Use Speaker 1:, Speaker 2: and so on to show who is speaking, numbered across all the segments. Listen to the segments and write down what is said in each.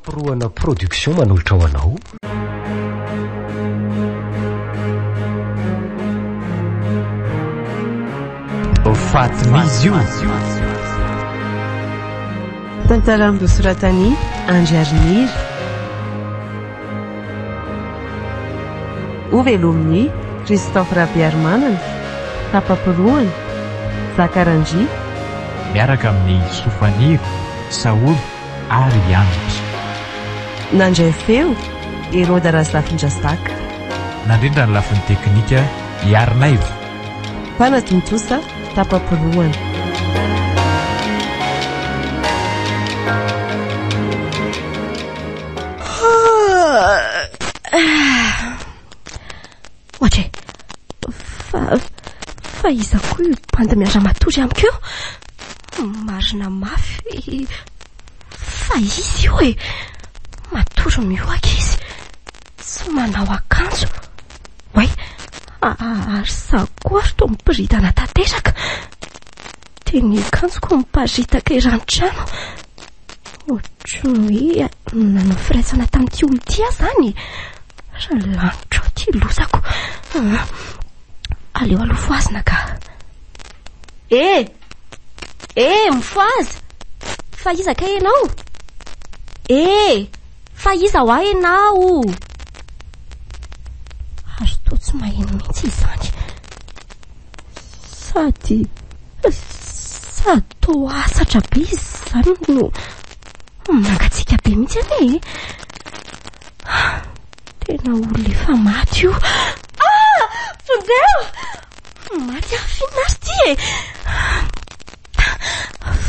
Speaker 1: Roana production manolotra ho anao.
Speaker 2: Faty izy io
Speaker 3: tantaram-dosoratany Andriariniry Ovelomin'ny Christophe Rabiarmanana Tapapirohany Zakarandry
Speaker 2: miaraka amin'ny Sofaniro Saolo ary Andry
Speaker 3: nandray feo Heroda Razafindrasaka
Speaker 2: nandrindra ny lafin'ny teknika Iarnaivo
Speaker 3: Panatontosa Tapapirohany
Speaker 4: ohatra fa iza koa io banda miara matory amiko eo marina mafy fa izy io e matory mioaka izy tsy manao akanjo way ary sakoary to mipiritana tanteraka teny akanjoko miparitaka iran-trano ohatry hoe nanao firaisana tamin'ity olo ty a zany raha lanitra ty losako aleo aloha foazina ka mifoazy fa iza ka enao fa iza ho ahy enao ary to tsy maheno mihitsy izany sady to asatra be izy zany no mangatsika be mihitsy ane tena olo efa maty io vondreo maty afinary ty e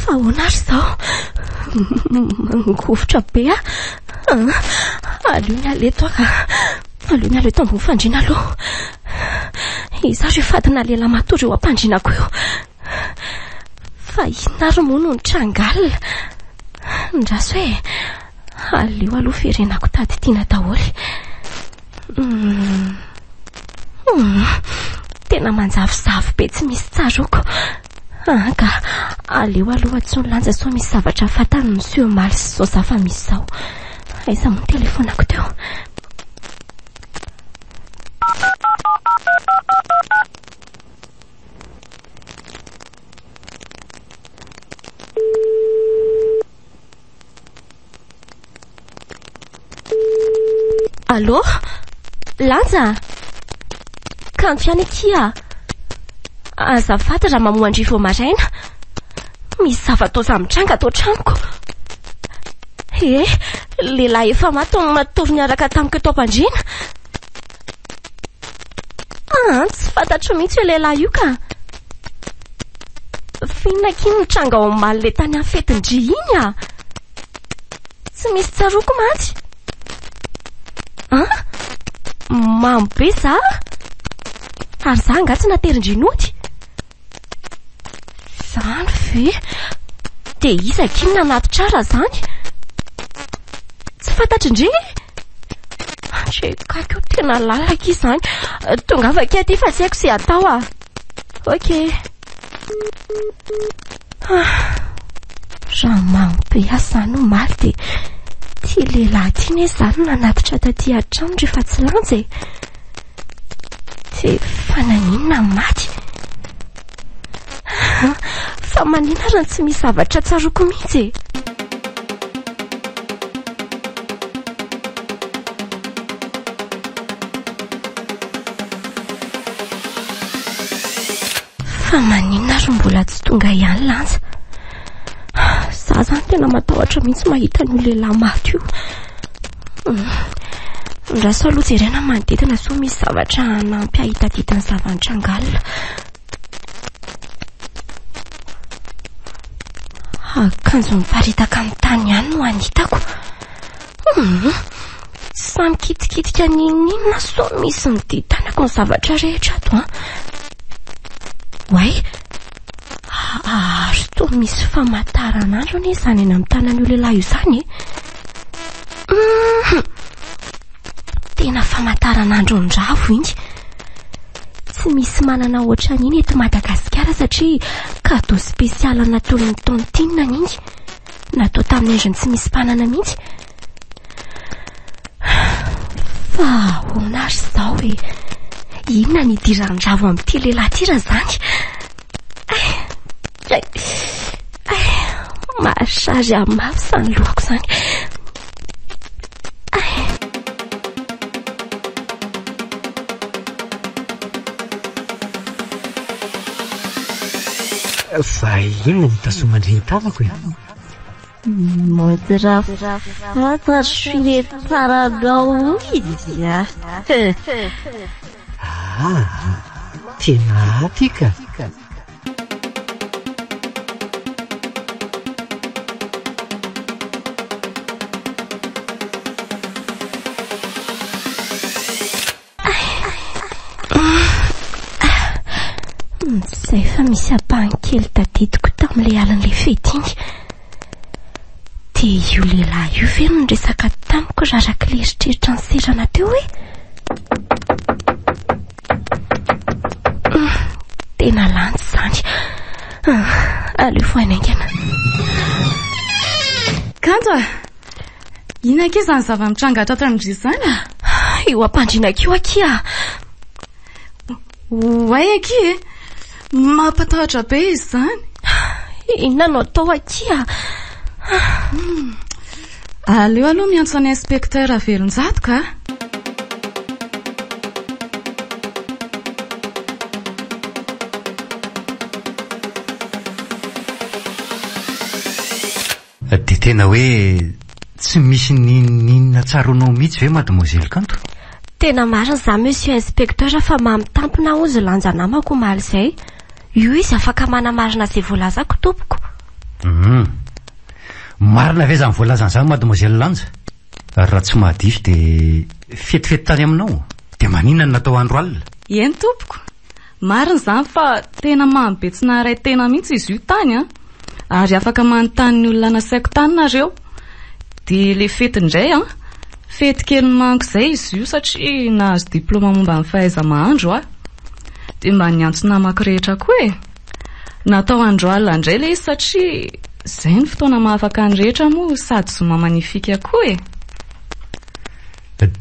Speaker 4: fa honary zao mangovotra be aleo ny aleto aka aleo ny aleto ambony fandriana aloha izary io fadina lela matory eo ampandrinako eo fa inary moa no nitrangalina ndraso hoe aleo aloha firenako tady tiana daholy tena manjavozavo be tsy misy tsaroko ka aleo aloha tsy nilanja soa misy zavatra fatany monsieur maly sy zao zafa misy zao aiza mo telefonako teo Allô Lanja kanto ihany ikia azafady raha mamoandry vao maraina misy zava-toza mitranga atao tranoko lehilahy efa mato matory niaraka tamiko eto am-pandriana tsy fantatro mihitsy hoe lehilahy io ka finona kiny mitranga ao amaly le tany amin'ny fetindry iny tsy misy tsaroko mantsy mamy be za ary za angatsy naterindrinoty zany ve de iza kiny nanaty trara zany tsy fantatry indri trekako tena lalaka izy zany tonga avake aty fa tsy haiko sy atao ok raha mamy be asany no maly de ty lehilahy ty ne zany nanatitra taty an-trano rehefa tsy lanja de fananinona maty fa manina raha tsy misy zavatra tsaroko mihitsy fa manina ro mbola tsy tonga ihany lanja za zany tena matahotra mihitsy mahita ny lehilahy maty io ndraso aloha jerena manodidina so misy zavatra nampy ahitadidany zavan-trangalina akanjo miparitaka amin'ny tany ihany no anitako sa mikitikitika ninina so misy niditanako ny zavatra rehetra ato way ary to misy famataranandro ane zany eny amin'ny tanan'io lehilahy io zany tena famataranandro ndravo iny tsy misy manana ohatran'iny eto Madagasikara satria cadeau spécial natolon'ny tontinina iny natao tamin'ny endriny tsy misy mpanana mihitsy Fa honazy zao hoe inona ny idirandravo amin'ity lehilahy ty raha zany. Mahasazy amin'ny mafy sa ny lohako zany.
Speaker 1: Fa inona ny tasomandreny tavako e?
Speaker 3: Modra fantatro le taranao izy a.
Speaker 1: Tena aty ka.
Speaker 4: Zay fa misy ampahankely tadidiko tamin'ilay alan'ilay fety iny. Dia io lehilahy io ve no resaka tamiko raraky leritreritra ny serana teo hoe? Tena lantsy zany. Aleo foanaingana.
Speaker 5: Kanto a, ina ke zany zava-mitrangatra ato amin'dry zany?
Speaker 4: Io ampandrinako io aky a.
Speaker 5: Oay aky e, mampatahotra be izy zany.
Speaker 4: Inona no atao aky a?
Speaker 5: Aleo aloha miantso any inspecteur Velonjato ka.
Speaker 6: Dia tena hoe tsy misy ninona tsaronao mihitsy ve mademoiselle Kanto?
Speaker 4: Tena marina za monsieur inspecteur fa mamitampona ozy lanja namako maly izay. Io izy afaka manamarina izay voalazako tompoko.
Speaker 6: Marina ve zany voalazan'izany mademoiselle Lanja? Raha tsy mahadiso dia fetifety tany aminao. Dia maninona no natao andro alina?
Speaker 5: Eny tompoko, marina zany fa tena mamibetsina ray tena mihitsy izy io tany a. Ary afaka manontany ny olona nasaiko tany nareo. Dia le fety indray a, fety kely manko izay izy io satria nahazo diplôma momba ny fahaiza-mahandro a. Dia mba niantso namako rehetra koa e. Natao andro alina indray le izy satria izay ny fotoana mahafaka ny rehetra moa sady zoma manifika koa e.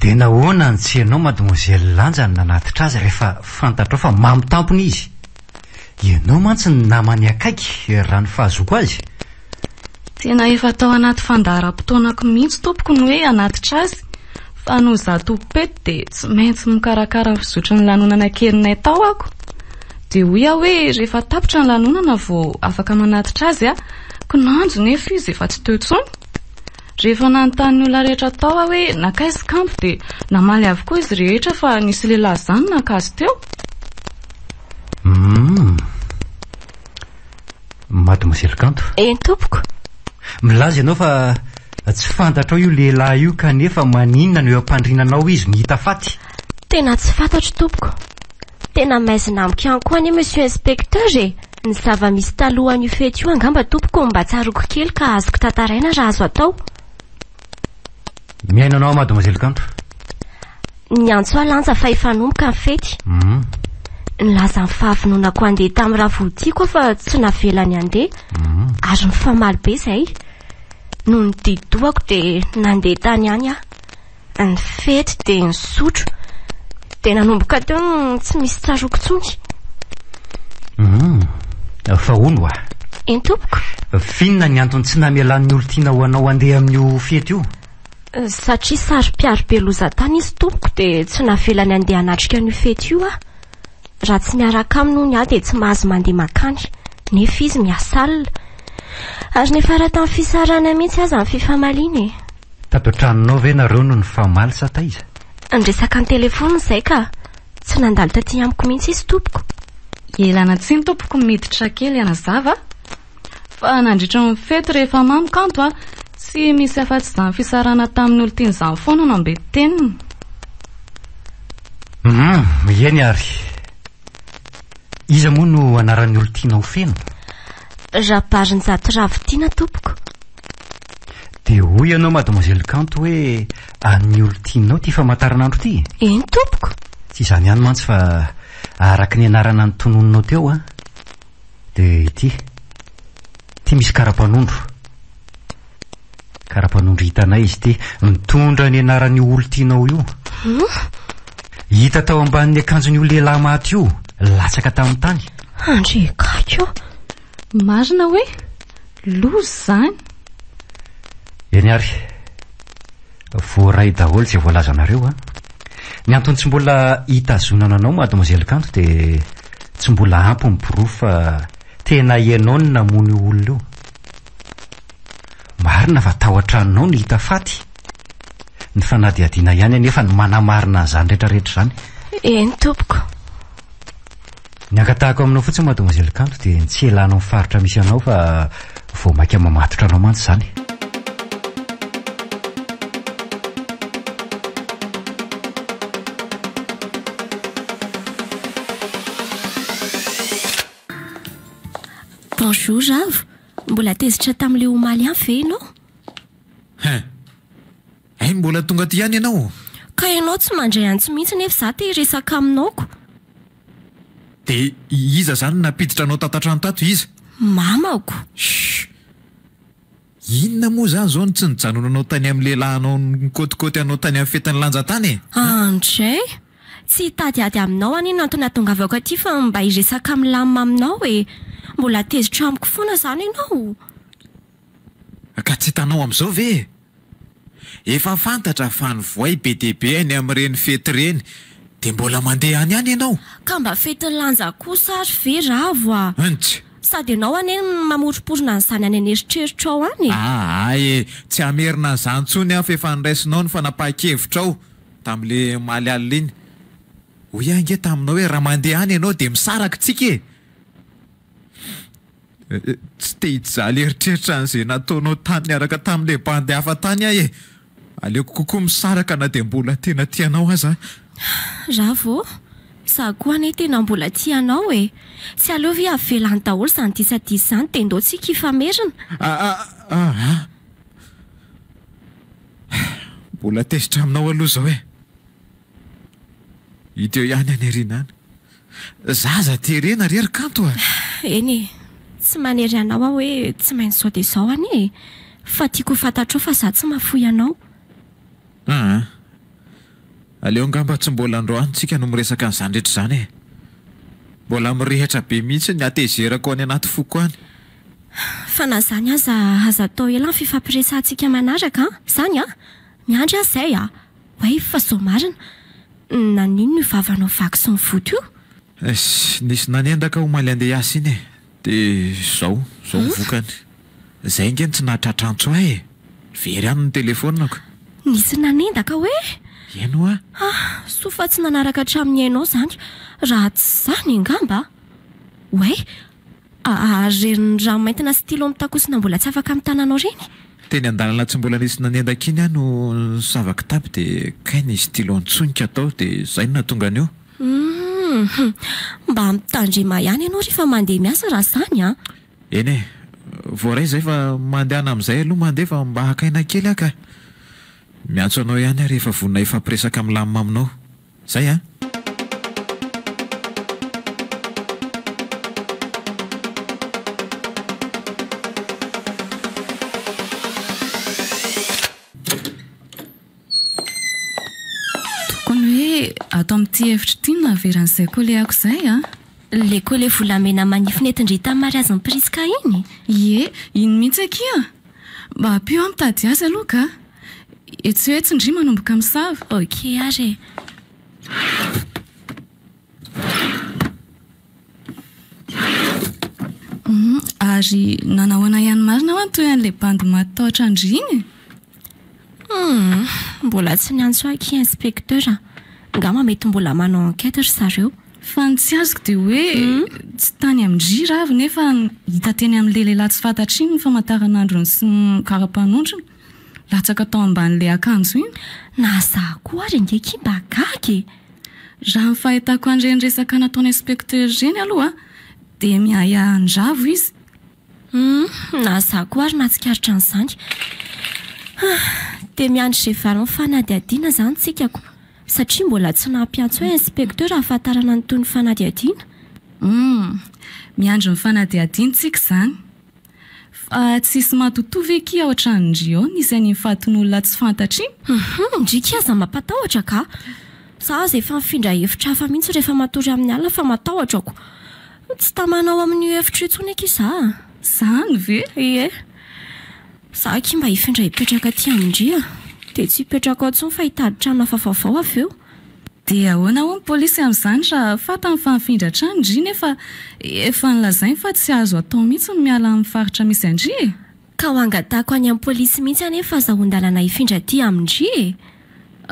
Speaker 6: Dia nahoana ny tsy ianao mademoiselle Lanja ny nanatitra azy rehefa fantatrao fa mamitampona izy? Ianao mantsy ny namany akaiky raha ny fahazoko azy.
Speaker 5: Tena efa tao anaty fandaharam-potoanako mihitsy tompoko ny hoe anatitra azy. Fa no za tompopety dia tsy maintsy mikarakara fizotry ny lanonana kelinay tao ako. Dia hoy aho hoe rehefa tapitra ny lanonana vao afaka manatitra azy a, konanjo nefa izy efa tsy teo intsony. Rehefa nanontany ny olona rehetra tao aho hoe nakaizy kampo dia namaly avokoa izy rehetra fa nisy lehilahy zany nakazo teo.
Speaker 6: Mademoiselle Kanto,
Speaker 4: Eny tompoko.
Speaker 6: milaza ianao fa tsy fantatrao io lehilahy io kanefa maninona no eo ampandrinanao izy mihita faty?
Speaker 4: Tena tsy fantatro tompoko. Tena maizina amiko ihany koa any monsieur inspecteur e. Ny zava-misy talohan'io fety io angamba tompoko mba tsaroko kely ka azoko tantaraina raha azo atao.
Speaker 6: Miaina anao mademoiselle Kanto?
Speaker 4: Niantso alanja fa efa nomboka ny fety. Nilaza ny fahavinonako andeha tamin'ny ravoltiako fa tsy navelany andeha. Ary mifamaly be izay. No nididoako dia nandeha tany any aho. Ny fety dia nisotro. Dia nanomboka teo tsy misy tsaroko tsony.
Speaker 6: Fa hono a?
Speaker 4: Eny tompoko.
Speaker 6: Finona ny antony tsy namelan'ny olon-tiana ho anao andeha amin'io fety io?
Speaker 4: Satria saro-piaro be loza tany izy tompoko dia tsy navelany andeha hanatrika an'io fety io a. Raha tsy miaraka aminy hono aho dia tsy mahazo mandeha makany. Nefa izy miasa alina. Ary nefa raha tamin'ny fisarana mihitsy aza ny fifamaliana e.
Speaker 6: Tato an-tranonao ve nareo no nifamaly sa taiza?
Speaker 4: Nresaka ny telefona izay ka tsy nandalo taty amiko mihitsy izy tompoko.
Speaker 5: Elana tsiny tompoko miditra kely anazava. Fa nandritra ny fety rehefa mamy Kanto a, tsy misy afa-tsy izany fisarana tamin'ny olo tiany izany foana no ambe teniny.
Speaker 6: Eny ary. Iza moa no anaran'ny olo tiana ho feno?
Speaker 4: Raparin-jato Ravitiana tompoko.
Speaker 6: Dia hoy ianao mademoiselle Kanto hoe an'ny olo tianao ty famantaranandro ty?
Speaker 4: Eny tompoko.
Speaker 6: Tsy izany ihany mantsy fa araky ny anarana ny tonononao teo a. Dia ty misy karapanondro. Karapanondro hitanay izy ty mitondra ny anaran'ny olo tianao io. hita tao ambanin'ny akanjon'io lehilahy maty io latsaka tamin'ny tany.
Speaker 4: Andre kako
Speaker 5: marina hoe lozy zany.
Speaker 6: Eny ary voaray daholo izay voalazanareo a. Ny antony tsy mbola hitazonana anao mademoiselle Kanto dia tsy mbola ampy ny proof fa tena ianao ny namono io olona io. Marina fa tao an-tranonao ny hita faty. Ny fanadihadiana ihany anefa ny manamarina an'izany rehetrarehetra izany.
Speaker 4: Eny tompoko.
Speaker 6: Ny ankatahako aminao fotsiny mademoiselle Kanto dia tsy elanao ny faritra misy anao fa vao maika mamatotra anao mantsy izany.
Speaker 4: Bonjour Ravo, mbola tezitra tamin'ilay omaly ihany ve ianao?
Speaker 7: Ay mbola tonga aty ihany ianao.
Speaker 4: Ka ianao tsy mandray antsy mihitsy nefa za te resaka aminaoko.
Speaker 7: Dia iza zany napiditra anao tatantrano tato iza?
Speaker 4: Mamako.
Speaker 7: Inona moa zany zao tsy nijanonanao tany amin'ny lehilahinao nikotikôty anao tany amin'ny fetin'ny lanja tany?
Speaker 4: Andray, tsy hitadiady aminao ani no antony atongavako aty fa mba hiresaka milamina aminao e. Mbola tezitra amiko foana zany ianao.
Speaker 7: Ka tsy hitanao amin'izao ve? Efa fantatra fa ny voay be dia be any amin'ireny fety ireny dia mbola mandeha any ihany ianao.
Speaker 4: Ka mba fetin'ny lanja kosa ary ve Ravo a?
Speaker 7: Antsy.
Speaker 4: Sady ianao aneny mamoriporona an'izany any aneritreritra ao any.
Speaker 7: Ay, tsy amerina an'izany tsony aho fa efa niraisinao ny fanapahan-kevitra ao tamin'ilay malialina iny. Hoy ange taminao hoe raha mandeha any ianao dia misaraka tsika e. Tsy te hijaly eritreritra an'izay nataonao tany niaraka tamin'ilay bandy hafa tany ahy e. Aleoko kokoa misaraka na dia mbola tena tianao aza.
Speaker 4: Ravo, za koa ane tena mbola tianao e. Tsy aleo ve avelany daholo izany disadisa izany dia ndao tsika hifamerina.
Speaker 7: Mbola tezitra aminao aloha zao e. Hideo ihany any ariana any. Zaza terena rery Kanto a.
Speaker 4: Eny e, tsy manery anao aho hoe tsy maintsy zao dia zao any e. Fa tiako fantatrao fa za tsy mahafoy anao.
Speaker 7: Aleo ngamba tsy mbola androany tsika no miresaka an'izany rehetra izany e. Mbola mirehatra be mihitsy ny atezerako any anaty foko any.
Speaker 4: Fa na zany aza atao ela ny fifampiresantsika manaraka zany a. Miandry azay a. Hoe fa zao marina. Nanino no vavanao vaky sy ny voto io?
Speaker 7: Nisy nanendaka omaly andeha hiasa iny e. Dia zao vokany. Zay nge tsy nahatratrantso ahy e. Very ihany ny telefonako.
Speaker 4: Nisy nanendaka hoe?
Speaker 7: Eno a?
Speaker 4: So fa tsy nanaraka hatramin'ny hainao zany. Raha tsy zany angamba. Hoe? Rerin'ny ranomaintina sy stylo mitakosina mbola tsy afaka amin'ny tananao reny?
Speaker 7: Teny an-dalana tsy mbola nisy nanendaka iny aho no nisava kitaby dia kay ny stylo antsonika atao dia zay no nahatonga an'io.
Speaker 4: Mba mitandrema ihany ianao rehefa mandeha miasa raha zany a.
Speaker 7: Eny e, voaray zay fa mandehana amin'izay aloha mandeha fa mba hakaina kely aka. Miantso anao ihany rehefa vonona ifampiresaka milamina aminao. Zay a.
Speaker 5: Tokony hoe atao amin'ity hevitra ity no naveran'izay koa le ako izay a.
Speaker 4: Le koa le volamena manify netindrita amin'ny mariaziny Priska iny.
Speaker 5: Ie, iny mihitsy akia. Mba ampio aho mitady asa aloha ka. Tsy hoe tsindry manomboka misava.
Speaker 4: Ok ary.
Speaker 5: Ary nanahoana ihany marina ho toy an'ilay bandy matahotra andry iny.
Speaker 4: Mbola tsy niantso aky inspekteur. Ngama mety mbola manao enquête ry zareo.
Speaker 5: Fa ny tsy azoko dia hoe tsy tany amindry Ravo nefa hita teny amin'ilay lehilahy tsy fantatry iny ny famantaranandrony sy ny kara-panondrony. Latsaka tao amban'ilay akanjo iny.
Speaker 4: Na za koa ary ngeky mba gagy.
Speaker 5: Raha ny fahitako an'ireny resaka nataony inspekteur ireny aloha dia miaya ny Ravo izy.
Speaker 4: Na za koa ary natsikaritra an'izany. Dia miandry izay valin'ny fanadihadiana zany tsikako. Satria mbola tsy nampiantso hoe inspekteur ahafantarana ny toy ny fanadihadiana.
Speaker 5: Miandry ny fanadihadiana tsika izany. Tsisy matotovy eky ao an-tranondry ao nisy ny fatin'olona tsy fantatry
Speaker 4: ndrika aza mampatahotra ka za zay efa mifindra hevitra hafa mihitsy rehefa matory amin'ny alina fa matahotrako tsy tamanao amin'io hevitra itsony eky za
Speaker 5: zany ve
Speaker 4: ie za ky mba hifindra hipetraka aty amindria dia tsy hipetraka ao ntsony fa hitady trano hafa vaovao avy eo
Speaker 5: dia ahoana ho ny polisy amin'izany raha fata ny famifindra tranondry nefa efa nilazainy fa tsy azo atao mihitsy ny miala amin'ny faritra misy andry e
Speaker 4: ka ho angatahako any amin'ny polisy mihitsy anefa azahoan-dalana hifindra aty amindry e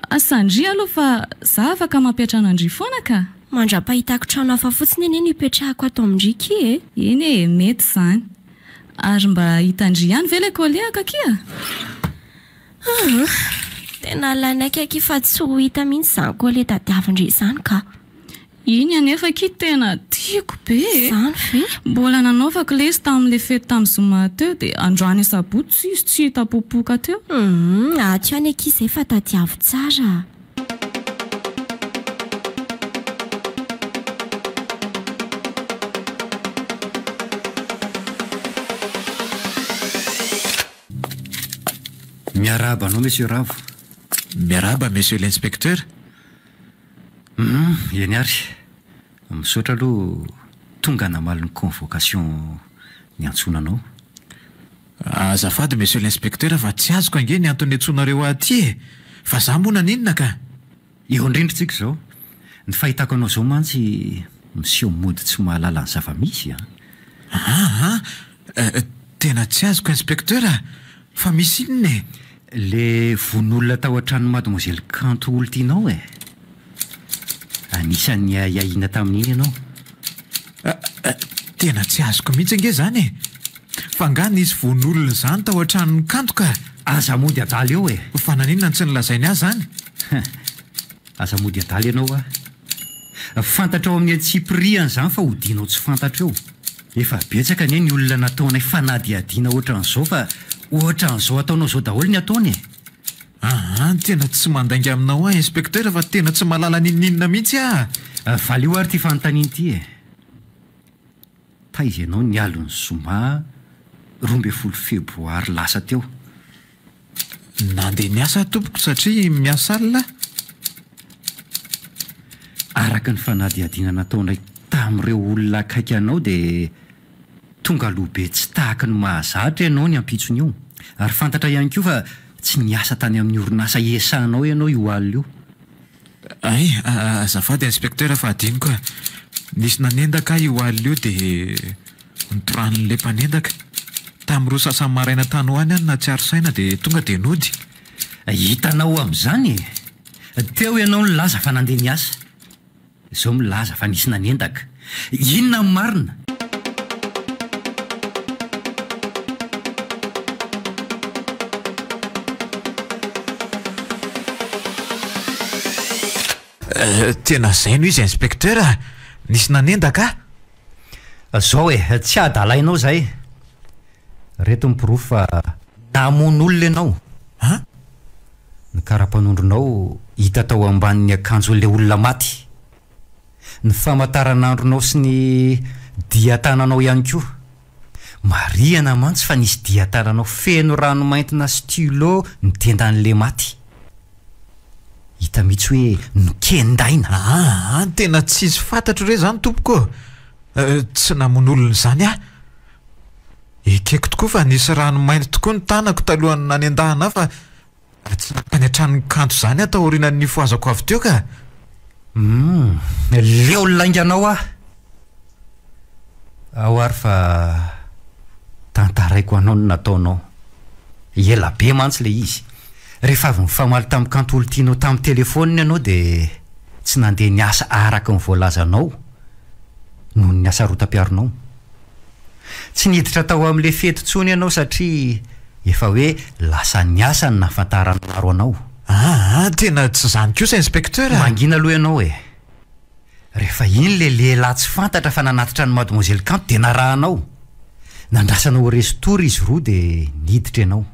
Speaker 5: asandry aloha fa za afaka mampiatrana andry foana ka
Speaker 4: mandra-pahitako trano hafa fotsiny eny no hipetrahako ato amindry ky e
Speaker 5: eny e mety izany ary mba hitandry ihany ve le koleaka kia
Speaker 4: tena lainaiky aky fa tsy ho hita mihitsy izany kole tadiavindry izany ka
Speaker 5: iny anefa ky tena tiako be
Speaker 4: izany ve
Speaker 5: mbola nanaovako lesy tamin'le fety tamin'ny zoma teo dia androany sabotsy tsy izy tsy hita popoka teo
Speaker 4: atyo any aky izay fa tadiavo tsara
Speaker 6: miaraba anao monsieur Ravo
Speaker 7: miaraba monsieur l'inspecteur
Speaker 6: eny ary misaotra aloha tonga namaly ny convocation ny antsonanao
Speaker 7: azafady monsieur l'inspecteur fa tsy azoko ange ny antony antsonareo aty e fa za moa naninona ka
Speaker 6: eo indrindritsika izao ny fahitako anao zao mantsy miseho mody tsy mahalala ny zava-misy
Speaker 7: tena tsy azoko inspecteur fa misy inona e
Speaker 6: le von'olona tao an-trano mademoiselle Kanto olo tianao e anisan'ny ahiahina tamin'iny ianao
Speaker 7: tena tsy azoko mihitsy ange zany e fa nga nisy von'olona zany tao an-tranony Kanto ka
Speaker 6: aza mody adaly eo e
Speaker 7: fa naninona tsy nilazainy azy zany
Speaker 6: aza mody adaly ianao fantatra ao amin'ny antsipriany zany fa hodinao tsy fantatra eo efa betsaka anie ny olona nataonay fanadiadiana ohatran'izao fa ohatran'izao ataonao zao daholo ny ataony
Speaker 7: tena tsy mandainga aminao inspecteur fa tena tsy malala ninninona mihitsy
Speaker 6: valy io ary ty fanontaniana ity e taizy ianao ny alon'ny zoma 12 febroary lasa teo
Speaker 7: nandeha niasa tompoko satria miasa alina
Speaker 6: araka ny fanadiadiana nataonay tamin'ireo olona akaiky anao dia tonga alohabe tsy tahaka ny mahazatra ianao ny ampitsony io ary fantatra ihany koa fa tsy niasa tany amin'ny orinasa esanao ianao io alina io
Speaker 7: ay azafady inspecteur fa adiniko nisy nanendaka io alina io dia nitoran'le mpanendaka tamin'ireo sasany maraina tany ho any any na tsy aro saina dia tonga dia nody
Speaker 6: hitanao amin'izany teo ianao ny laza fa nandeha niasa izao milaza fa nisy nanendaka inona ny marina
Speaker 7: tena zay no izy inspecteur nisy nanendaka
Speaker 6: zao e tsy adalainao zay reto mipirofo fa namono olona ianao ny karapanondronao hita tao ambanin'ny akanjon'le olona maty ny famataranandronao sy ny diatananao ihany koa mariana mantsy fa nisy diatananao feno rano maintina stylo ny tendan'le maty hita mihitsy hoe nokendaina
Speaker 7: tena tsisy fantatro re zany tompoko tsy namon'olona zany ekeko tokoa fa nisy rano mainty tokoa ny tanako talohany nanendahana fa tsy nampany an-tranony Kanto zany atao orinan'ny foazako avy teo ka
Speaker 6: leo lainganao ao ary fa tantaraiko anao no nataonao ela be mantsy le izy rehefa avy mifamaly tamin'ny Kanto olo tianao tamin'ny telefoniny ianao dia tsy nandeha niasa araka ny voalazanao noho ny asarotam-piaronao tsy niditra tao amin'le fety ntsony ianao satria efa hoe lasa niasa ny nafantarana maro anao
Speaker 7: tena tsy zany kosa inspecteur
Speaker 6: mangina aloha ianao e rehefa iny le lehilahy tsy fantatra fa nanatitra ny mademoiselle Kanto dia narahanao nandrasanao ho restory izy roa dia niditra ianao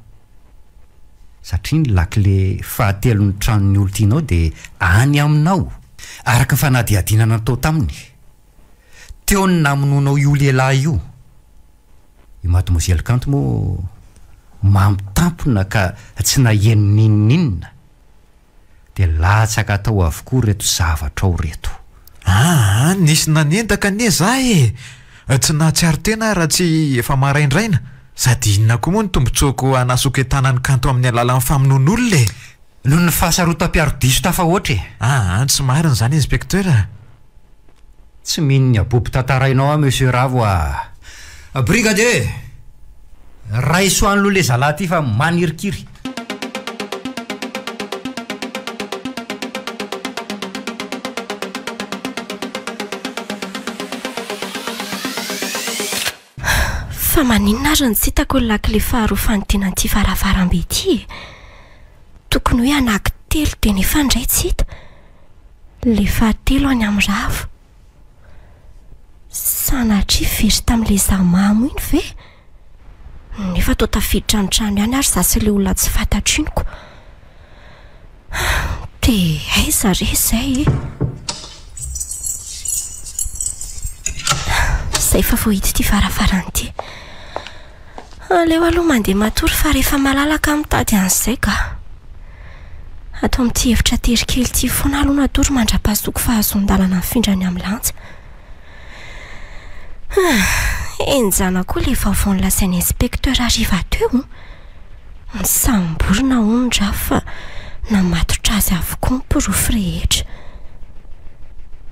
Speaker 6: satria ny lakile fahatelon'ny tranon'ny olo tianao dia any aminao araka ny fanadiadiana natao taminy teo ny namononao io lehilahy io I mademoiselle Kanto moa mamitampona ka tsy naheninninina dia latsaka atao avokoa reto zavatra ao reto.
Speaker 7: Nisy nanendaka anie za tsy nahatsiaro tena raha tsy efa maraindraina sady inona koa moa ny tombotsoko anasoketanany Kanto amin'ny alalan'ny famonon'olona
Speaker 6: noho ny fahasarotam-piaro-diso tafa oatra
Speaker 7: tsy marina zany inspecteur.
Speaker 6: tsy minony aboby tantarainao monsieur Ravo brigadier raha isoan'loha le zalahy ty fa manirikiry.
Speaker 4: fa maninona ary ny sitako ny lakile faharoa fanodinan'ity varavarambe ity. Tokony hoe anaky telo dia nefa indray tsy hita. Le fahatelo any amin'ny Ravo. Sanatria very tamin'ilay zamamo iny ve? Nefa toa tafiditra ny trano ihany ary za sy ilay olona tsy fantatriniko. Dia aiza re izay Zay efa voahity ity varavaran'ity. Aleo aloha mandeha matory fa rehefa malalaka mitady an'izay ka. Ato amin'ity hevitra terikely ity foana aloha natory mandra-pasoko fahazon-dalana mifindrany amin'ny lanja. Enjana koa le vaovao lasain'ny inspecteur hariva teo. Misamborona ondra fa namatotra azy avokoa ny porofo rehetra.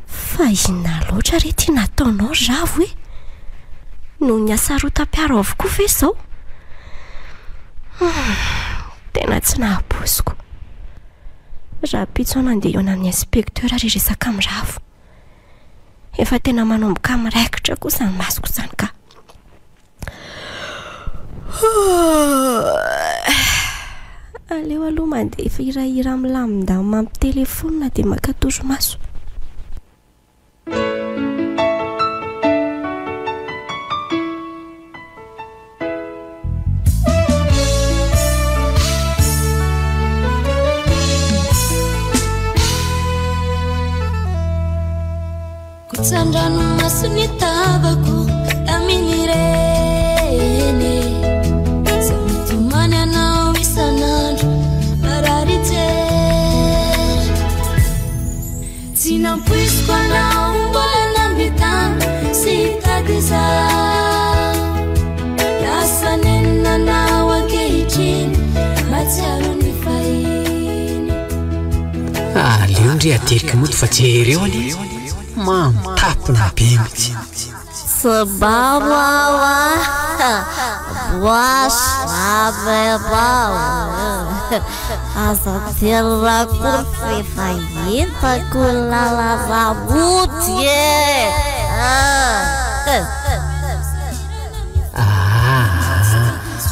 Speaker 4: Fa inona loatra re ty nataonao Ravo no ny asarotam-piaro avokoa ve zao? Tena tsy nahabosiko. Raha pitso nandeha eo amin'ny inspecteur ary resaka amin'ny Ravo. Efa tena manomboka miraikitra kosa ny masoko zany ka. Aleo aloha mandeha efa hirahira milamindamo mampitelefona dia maka toromaso.
Speaker 8: Sandrano masony tavako aminireny Samitomany anao isanandro marary jery Tsy nampoisiko anao mbola nambitana sy hitady zaho Lasa nenina anao ankehitriny matsiaro ny fahiny
Speaker 1: Leo ndre ateriky moto fa jery eo ani mamtapina be mitsy.
Speaker 3: Sebab bawah asa tirakur fefahita kulala rabut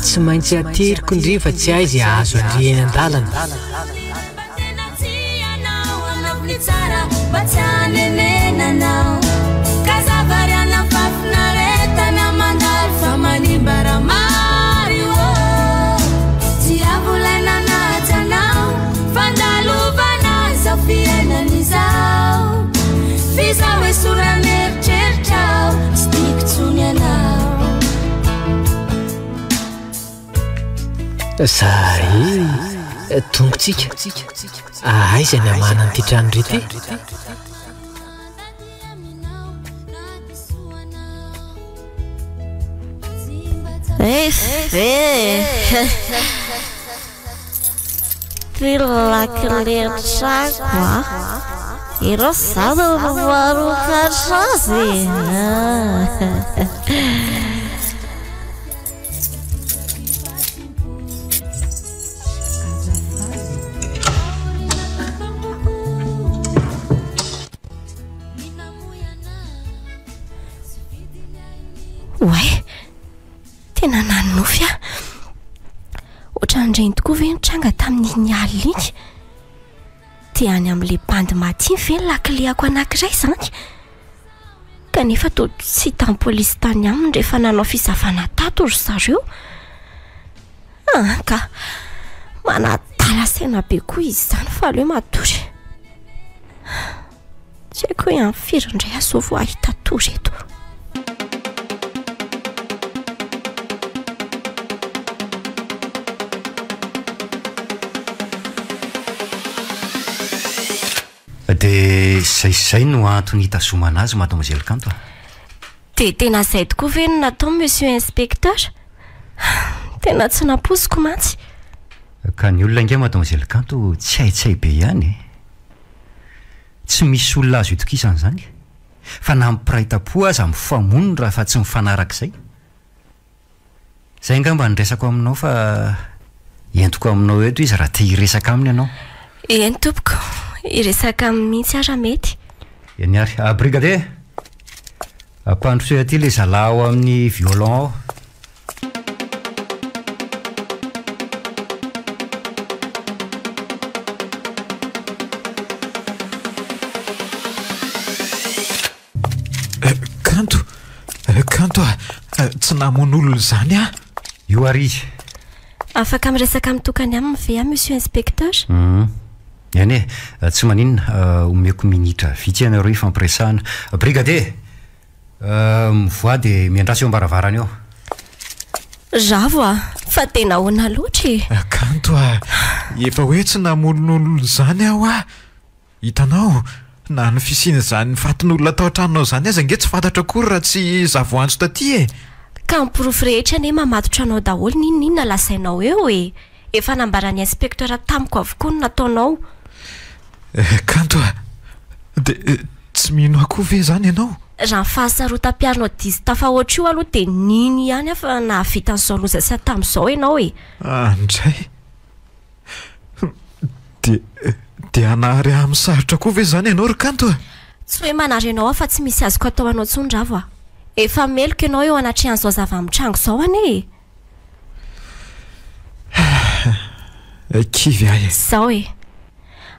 Speaker 1: tsy maintsy ateriko ndre fa tsy aizy azo andreny an-dalana.
Speaker 8: Nanao kazavariana fafinareta mandalo fa manimbara mari tsy avolaina anaty anao fandalovana zao fiainan'izao fizao hoe soran'eritreritrao tsy tiako tsony anao
Speaker 1: Zay tongotsika aiza ny amana an'ity trano rety?
Speaker 3: Pilaklir trako Iro sado baru kasasi
Speaker 4: Wai, tena nanofy a. Ohatran'ireny tokoa ve nitranga tamin'iny alina iny? Dia any amin'ilay bandy matiny ve ny lakiliako anankiray izany? Kanefa toa tsy hitan'ny polisy tany aminy rehefa nanao fisavana tato ry zareo. Ka manadalasena be koa izy izany fa aleo matory. Tsy haiko hoe amin'ny firy indray azo vao ahita tory eto.
Speaker 6: dia zay no antony hitazomana azy mademoiselle Kanto.
Speaker 4: Dia tena izay tokoa ve no natao monsieur inspecteur? Tena tsy naposiko mantsy.
Speaker 6: Ka ny olona inga mademoiselle Kanto tsy haitsay be ihany. Tsy misy olona azo itokisana izany. Fa na mipraita-po aza mifamono raha fa tsy mifanarak'izay. Izay ngamba niresako aminao fa entiko aminao eto izy raha te hiresaka aminy ianao.
Speaker 4: Eny tompoko, hiresaka amin'ny mihitsy ara mety.
Speaker 6: Eny ary, brigadier, ampandrosoe aty ilay zalahy ao amin'ny violon ao.
Speaker 7: Kanto tsy namon'olona izany a?
Speaker 6: Io ary izy.
Speaker 4: Afaka miresaka amin'ny tokany aminy ve monsieur inspecteur?
Speaker 6: Eny tsy maninona omeko minitra vitsy ianareo ifampiresahana. Brigadier, mivoa dia miandrasa eo ambaravarana eo.
Speaker 4: Ravo fa tena ahoana loatra e.
Speaker 7: Kanto efa hoe tsy namon'olona izany aho a. Hitanao, na ny fisiana izany fatin'olona tao an-tranonao izany aza nge tsy fantatra akory raha tsy zavoanjo taty e.
Speaker 4: Ka miporofo rehetra ane mamatotra anao daholo ninona lasainao eo e. Efa nambarany inspecteur tamiko avokoa no nataonao.
Speaker 7: Kanto dia tsy mino akoho ve izany ianao?
Speaker 4: Raha ny fahasarotam-piarinao diso tafahoatra io aloha dia niny ihany fa nahavita an'izao loza sy tamin'izao ianao e.
Speaker 7: Andray dia hanary amin'ny sarotra koa ve izany ianao ry Kanto?
Speaker 4: Tsy hoe manary ianao fa tsy misy azoko atao anao tsony Ravo. Efa meloko ianao eo anatrehan'izao zava-mitrango izao ane
Speaker 7: e. Kivy ahy
Speaker 4: izao e.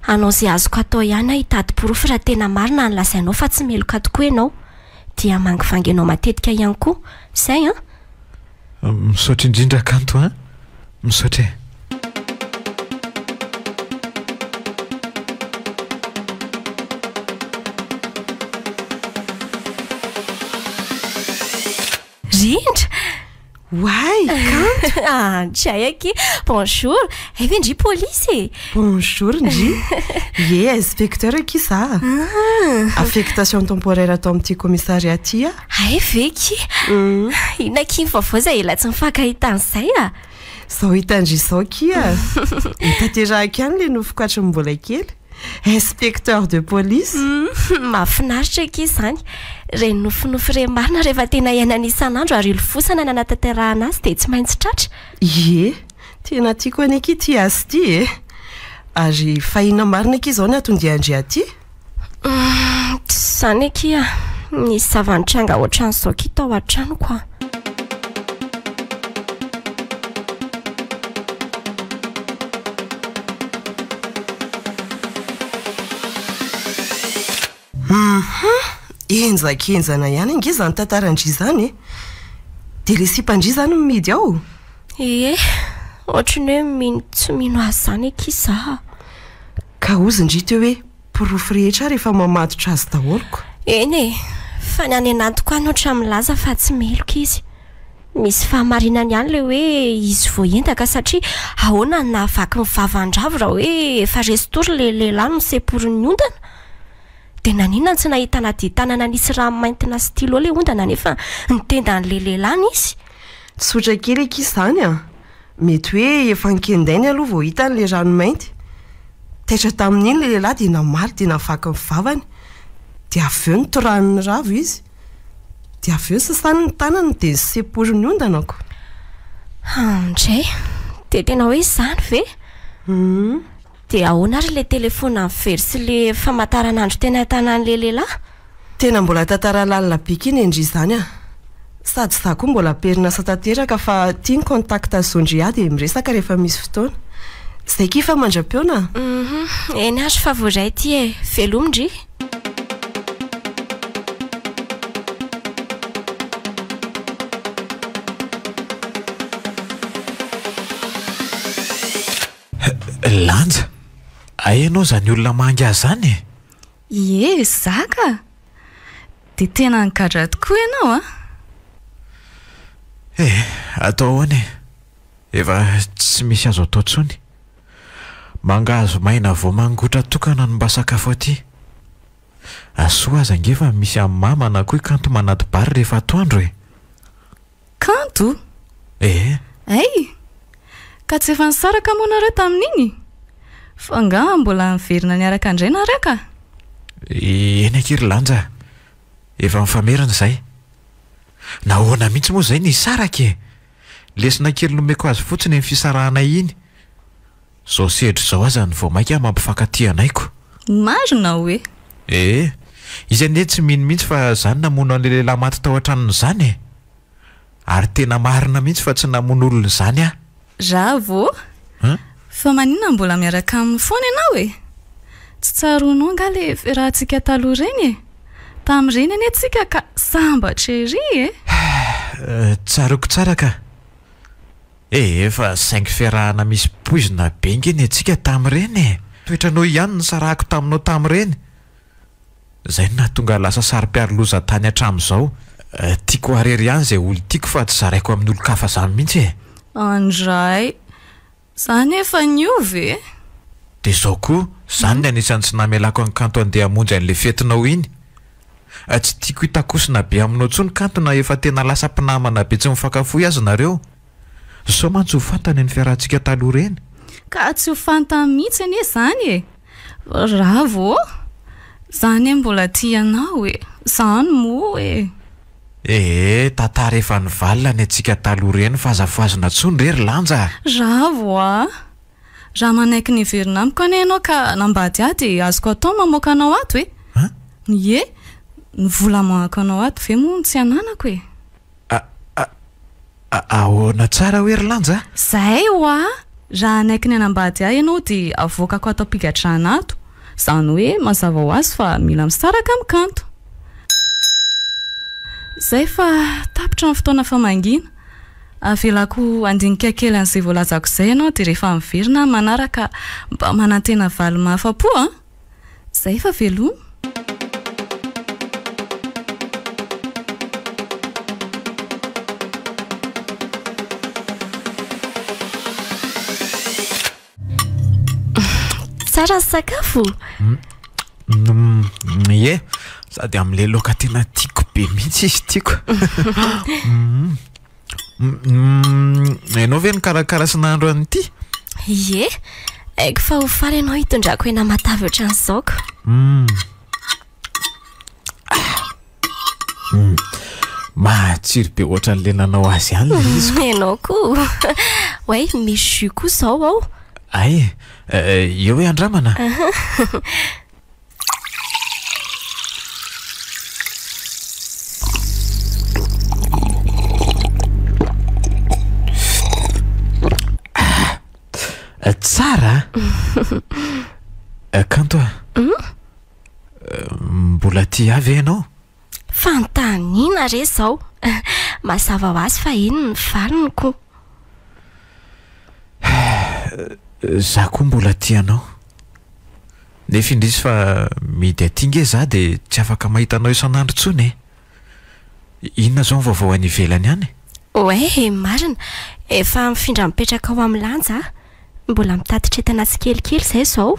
Speaker 4: Anao izay azoko atao ihany hitady porofo raha tena marina ny lasainao fa tsy meloka tokoa ianao. Dia mangivangy ianao matetika ihany koa. Izay
Speaker 7: misaotra indrindra Kanto misaotra e.
Speaker 4: Rindra
Speaker 9: Why, Kanto?
Speaker 4: Tjay aky. Bonjour. Eve ndry police.
Speaker 9: Bonjour ndry. Ye, inspecteur aky za. Affectation temporaire atao amin'ity commissariat aty a.
Speaker 4: Ay veky. Ina ky vaovao zay ela tsy mifankahitany a.
Speaker 9: Zao hitandry zao ky a. Mitaterahaka ihany le nofokatry mbola kely. Inspecteur de police.
Speaker 4: Mahafinaritra aky izany. Reny nofinofy re marina rehefa tena iainana isan'andro ary ilofosana na nanatanterahana azy dia tsy maintsy tratra.
Speaker 9: Ye, tena tiako any aky ty azy ty e. Ary fahina marina aky izao ny atondiandry aty?
Speaker 4: Izany aky a. Nisy zavanitranga ohatran'izao aky tao an-tranoko a.
Speaker 9: Enjakenjana ihany nge zany tantarandry zany e. Dia le sipandry zany mihidy ao?
Speaker 4: Ie, ohatrany hoe tsy mino azy zany aky za.
Speaker 9: Ka ozindry teo hoe porofo rehetra rehefa mamatotra azy dahoroko.
Speaker 4: Eny e, fa ny any anatiko any ohatra milaza fa tsy meloka izy. Misy fahamarinany ihany le hoe izy voentaka satria ahoana nahavaky ny vavan-dravo raha hoe efa restory le lehilahy no seporin'ny ondana. Dia naninona tsy nahita anaty tanana nisy rano maintina stylo le ondana nefa nitenda an'le lehilahy izy.
Speaker 9: Tsotra kely aky izany a. Mety hoe efa nikendainy aloha vao hita an'le rano mainty. Taitra tamin'iny le lehilahy dia namaly dia navaky ny vavany. Dia avy eo nitoran'ny ravo izy. Dia avy eo sasany ny tanany dia seporin'ny ondanako.
Speaker 4: Andray, dia tena hoe izany ve? Dia ahoana ary le telefona very sy le famantaranandro tena tanan'le lehilahy?
Speaker 9: Tena mbola tantara lalina bika iny endry izany a. Sady za koa mbola perinasa tanteraka fa tiany kontakta Zondria dia miresaka rehefa misy fotoana. Zay kifa mandra-peona?
Speaker 4: Eny ary fa voaray ty e, velomindry.
Speaker 7: Lanja, ianao zany olona mangy azy zany e?
Speaker 5: Ie, zaka. Dia tena nikadra tokoa ianao a?
Speaker 7: Atao ahoana e? Efa tsy misy azo atao tsony. Mangahazo maina vao mangotra tokana no mba sakafo aty. asoa aza ngefa misy amin'ny mama na koa kanto manaty bary rehefa atoandro e.
Speaker 5: Kanto? Ay, ka tsy efa nisaraka moa nareo tamin'iny? Fa nga mbola miverina niaraka indray nareo ka?
Speaker 7: Eny akery lanja, efa mifamerana izay. Nahoana mihitsy moa izay ny saraka e. Lesina kely nomeko azy fotsiny ny fisarahanay iny. Zao sedro zao aza ny vao maika mampifankaty anaiko.
Speaker 5: Marina hoe?
Speaker 7: Izy anie tsy mino mihitsy fa zany namono an'ilay lehilahy maty tao an-tranony izany e. Ary tena marina mihitsy fa tsy namono olona izany a.
Speaker 5: Ravo? Fa manina mbola miaraka amin'ny foana ianao e? Tsy tsaroanao nga le fiarahantsika taloha ireny e? Tamin'ireny anie tsika ka sambatra ery e?
Speaker 7: Tsaroko tsara ka. Efa saingy fiarahana misy poizina be ngeny antsika tamin'ireny e. Toetranao ihany ny sarahako taminao tamin'ireny. Zay no nahatonga lasa sary-piaroloza tany hatramin'izao. Tiako harery ihany izay olo tiako fa tsy zaraiko amin'ny olo-kafa izany mihitsy e.
Speaker 5: Andray, zany efa niovy e?
Speaker 7: Dia izao koa, zany ny anisan'ny tsy namelako ny kanto andeha hamonjy an'ilay fetinao iny. Tsy tiako hitakosina be aminao tsony kanto na efa tena lasa mpinamana be tsy mifankafohy azy nareo. Sao mantsy ho fantany ny fiarahantsika taloha ireny.
Speaker 5: Ka tsy ho fantany mihitsy anie zany e. Ravo, zany mbola tianao e. Zany moa e.
Speaker 7: Tantara efa nivalina ny antsika taloha ireny fa azafazona tsony rery lanja.
Speaker 5: Ravo a. Raha manaiky ny verina amiko anie ianao ka nambady ahy dia azoko atao mamoaka anao ato e. Ie, ny vola mahako anao ato ve moa tsy ananako e.
Speaker 7: Ahoana tsara hoe ry lanja?
Speaker 5: Zay hoa, raha anaiky ny anambady ahy ianao dia avoakako ato ampigatrana ato. Zany hoe mazava ho azy fa mila misaraka amin'ny kanto. Zay fa tapitra ny fotoana famangina. Avelako andinika kely an'izay voalazako izay ianao dia rehefa miverina manaraka mba manantena valy mahafa-po a. Zay fa veloma.
Speaker 4: Tsara sakafo.
Speaker 7: Ie, sady amin'ilay laoka tena tiako be mihitsy izy tiako. Ianao ve nikarakara sy nahandro an'ity?
Speaker 4: Ie, aiko fa ho faly ianao hitondrako hena matavy ohatran'izao.
Speaker 7: Matsiro be ohatran'ilay nanao azy ihany ilay izy.
Speaker 4: Ianao koa. Oe, misy jus koa izao ao.
Speaker 7: Ay, eo hoe andramana. Tsara. Kanto a. Mbola tia avy ianao?
Speaker 4: Fantaniana re izao. Mazava ho azy fa iny ny valiniko.
Speaker 7: Za koa mbola tianao. Nefa indrisy fa midy aty nge za dia tsy afaka mahitanao isan'andro tsony e. Inona zao ny vaovao any ivelany any?
Speaker 4: Oe, marina. Efa mifindra mipetraka ao amin'ny lanja. Mbola mitatitra entana tsikelikely izay izao.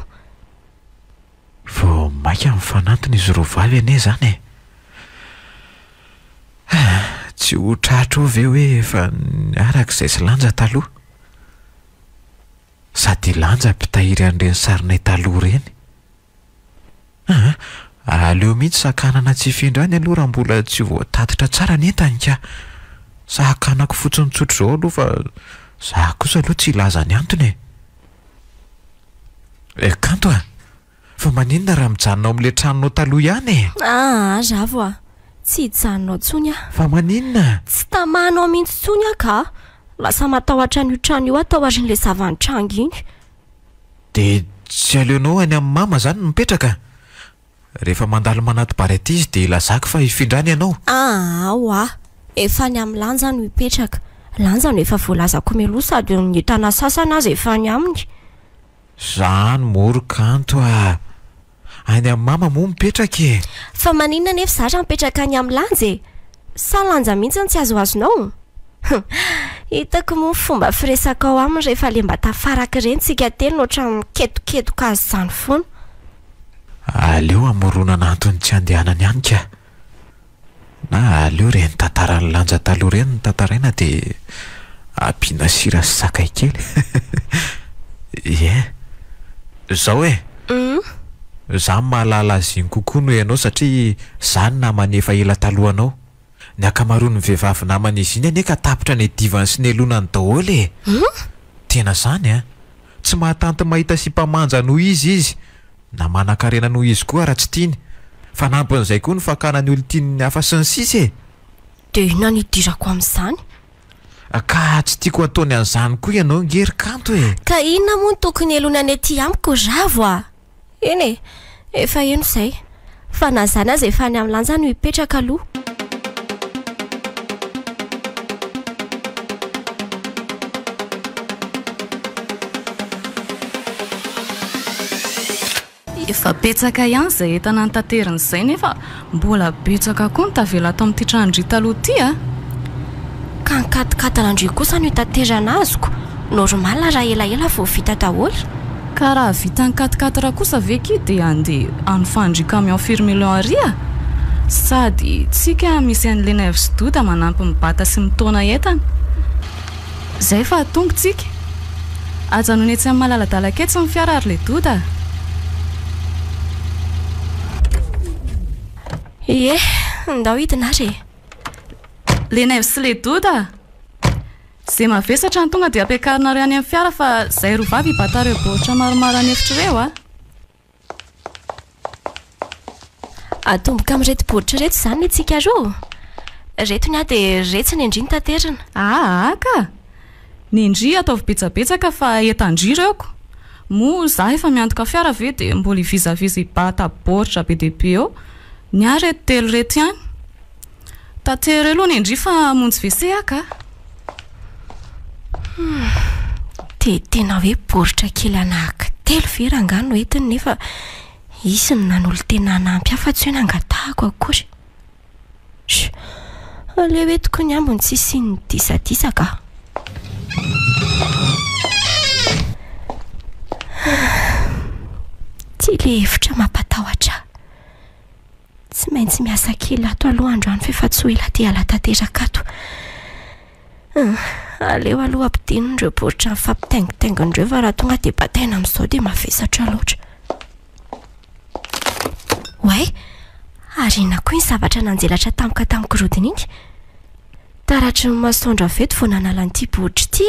Speaker 7: Vao maika mifanantona izy roa vavy anie zany e. Tsy ho trahatra ve hoe efa arak'izay sy lanja taloha. Sady lanja mpitahiry an'ireny sarinay taloha ireny. Aleo mihitsy sakanana tsy hifindra any aloha raha mbola tsy voatatitra tsara ny entany ka. Sakanako fotsiny tsotro izao aloha fa za kosa aloha tsy ilaza ny antony e. Kanto a, fa maninona raha mijanonao amin'ilay tranonao taloha ihany e?
Speaker 4: Ravo a, tsy hijanonao tsony a.
Speaker 7: Fa maninona?
Speaker 4: Tsy tamahanao mihitsy tsony a ka. Lasa matahotra an'io trano io atao arin'ilay zavan-tranga iny.
Speaker 7: Dia tsy aleonao any amin'ny mama zany mipetraka? Rehefa mandalo manaty bary aty izy dia ilazako fa hifindrany ianao.
Speaker 4: Oa, efa ny amin'ny lanja no hipetraka. Lanja no efa voalazako meloa sady ny tana sasana azy efa ny aminy.
Speaker 7: Zany moro kanto a. Any amin'ny mama moa mipetraka e.
Speaker 4: Fa maninona nefa zatra mipetraka any amin'ny lanja e? Sa lanja mihitsy tsy azoazonao? Hitako moa fomba firesaka ao aminy rehefa le mba tafaraka ireny tsika teny ohatran'ny miketoketoka azy zany foana.
Speaker 7: aleo amoronana antony tsy andehanany ihany ka na aleo reny tantarany lanja taloha reny ny tantaraina dia ampiana sira sy sakay kely ie zao za mahalala azy iny kokoa noho ianao satria zany namany efa ela talohanao ny akamaroany vehivavy namany izy iny ane ka tapitra ny divany sy ny elonany daholo tena zany tsy mahatanty mahita sy mpamanja noho izy na manan-karena noho izy koa raha tsy tiany fa nampon'izay koa ny fakana ny olo tiany hafa sy ny sisa
Speaker 4: dia inona nidirako amin'izany
Speaker 7: ka tsy tiako ataony an'izany koa ianao ngery kanto
Speaker 4: ka inona moa ny tokony elonany aty amiko ravo eny efa eno izay fa na zany azy efa any amin'ny lanja no hipetraka aloha
Speaker 5: efa betsaka ihany izay entana ny tanteran'izay nefa mbola betsaka koa ny tavela ato amin'ity trandry taloha ty
Speaker 4: ka nikatikatana andrio kosa no hitanterana azoko normal raha elaela vao vita daholo
Speaker 5: ka raha vita ny katikatira kosa veki dia andeha anofandry camion firmilon aria sady tsika misy an'le neve sy doda manampy mibata sy mitona entana zay fa tongotsika ajanony etsy amin'ny malaladalaketsy ny fiara ary le doda
Speaker 4: ie ndao hidina re
Speaker 5: le neve sy le doda zay mavesatra ny tonga dia ampiakarina reo any amin'ny fiara fa zay rovavy hibatareo baoritra maromaro any efitra ireo
Speaker 4: atomboka amin'irety baoritra reto izany itsika roa reto ny dia retsy ny endry ny tanterana
Speaker 5: ka ny endry ataovy betsabetsaka fa etan-dry reoko moa za efa miantoka fiara ve dia mbola hivizaviza hibata baoritra be deaibe eo ny a reto telo reto ihany tatery aloha ny endry fa monjy vese aka
Speaker 4: dia tena hoe baoritra kely anahaka telo ve rangano entiny nefa isy ny nan'olo tena nampy afa tsy hoe nangatahako akory ale hoe toko ny ambony tsisy ny disadisaka tsy le hevitra mampatahotra tsy maintsy miasa kely ato aloha androany fa efa tsy ho ela dia alatanteraka ato aleo aloha ampidinindreo baoritra mifampitaingitaingindreo fa raha tonga dia bataina amin'izao dia mavesatra loatra way arina koa ny zavatra nanjelatra tamika tamiko rodiny iny taratry ny masoandra veto vao nanala n'ity baoritra ity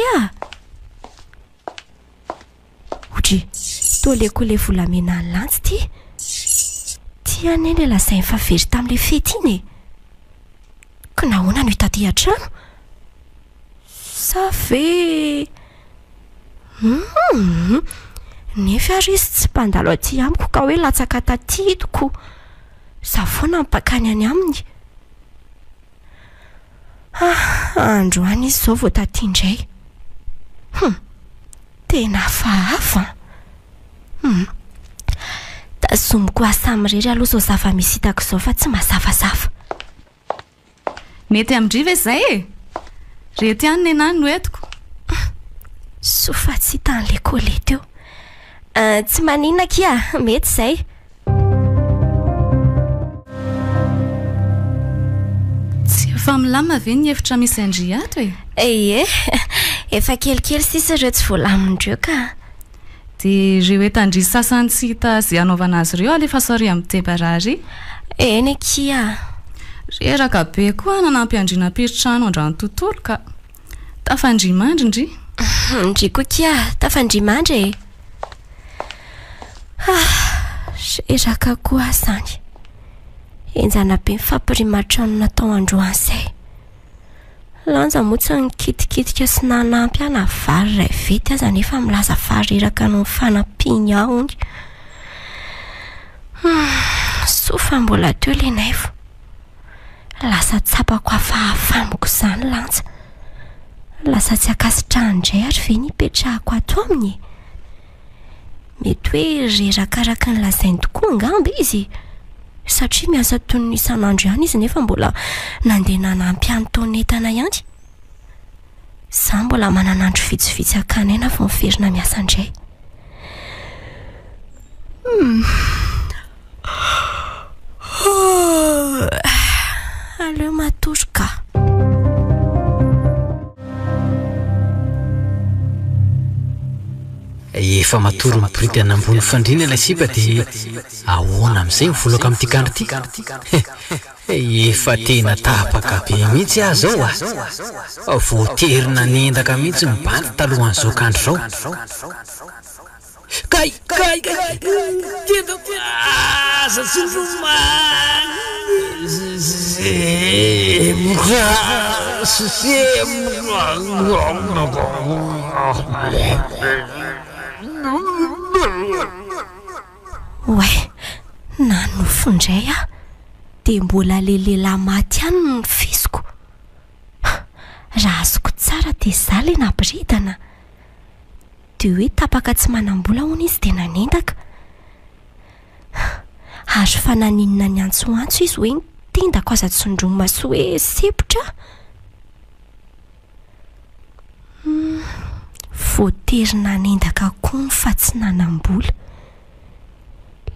Speaker 4: otry toleko le volamena ny lantsy ty ane le lazainy fa very tamin'le fety iny ka nahoana no hitaty an-trano sa ve nefa ary izy tsy mpandalo aty amiko ka hoe latsaka tatidiko za foana mipakany any aminy androany izy zao vao taty indray tena hafahafa tazomiko asamirery aloha zao zava-misy hitako izao fa tsy mazavazava
Speaker 5: mety amindry ve zay reto ihany nenany no etiko
Speaker 4: so fa tsy hitan'le kole teo tsy maninona kia mety zay
Speaker 5: tsy efa milamina ve ny hevitra misy andry ato
Speaker 4: ie efa kelikely sisa ireo tsy voalamindreo ka
Speaker 5: dia ireo etandry sasany tsy hita zay anaovana azy ireo alefa sary amin'ny tebarary
Speaker 4: eny kia
Speaker 5: reraka be koa nanampy andrina piritrano andrany tontolo ka tafandrimandry ndry
Speaker 4: ndry koa kia tafandrimandry reraka koa zany enjana be mifampirimatrano natao androan'izay lanja motsy ny kitikitika sy nanampy ana vary ray vety aza nefa milaza vary reraka no mifanampiany ahony sofa mbola teo le naivo lasa tsapako afahafamiko izany lanja lasa tsy akasitrahandray ary ve nipetrahako ato aminy mety hoe rerakaraka ny lazainy tokoa ngamba izy satria miasa toy ny isan'andro ihany izy nefa mbola nandeha nanampy any taonentana ihany za mbola mananandro vitsivitsy akanaina vao miverina miasa indray aleo matosoka.
Speaker 1: Efa matoro mibority anambony fandriana ilay sipa dia ahoana amin'izay mivoloaka amin'ity kandro ity. Efa tena tapaka be mihitsy aho zao a. Voaterina nendaka mihitsy mibandy talohan'izao kandro zao. Kay tena aza
Speaker 4: Oe, nanofondray a dia mbola lelehilahy maty ihany no nofisiko. Raha azoko tsara dia izaho ilay nampiridana. Dia hoe tapaka tsy manam-bola hono izy dia nanendaka. Azo fananinina ny antsoantso izy hoe nitendako aza tsondromo maso hoe sepotra. Voaterina nendaka koa fa tsy nanam-bola.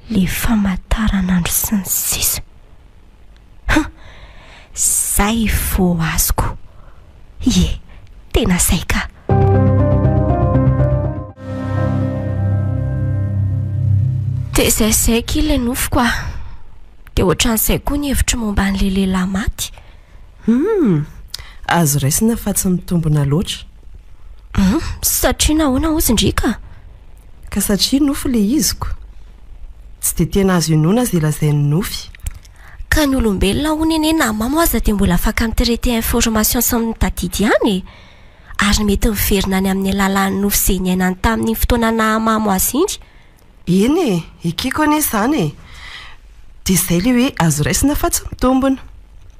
Speaker 4: Le famataranandro sy ny sisa. Zay vo azoko. Ie, tena zay ka. Dia zay kely ilay nofoko a. Dia ohatran'izay koa ny hevitra momba an'ilay lehilahy maty.
Speaker 9: Azo raisina fa tsy mitombona loatra.
Speaker 4: Satria nahoana ozindrika?
Speaker 9: Ka satria nofo le iziko. Tsy dia tena azo inoana izay lazain'ny nofy.
Speaker 4: Ka ny olombelona hono eny namamo aza dia mbola afaka mitraiter information sy mitadidy ihany. Ary mety miverina any amin'ny alalan'ny nofy izay niainany tamin'ny fotoana nahamamo azy iny.
Speaker 9: Eny ekiko anie izany e. Dia izay le hoe azo raisina fa tsy mitombona.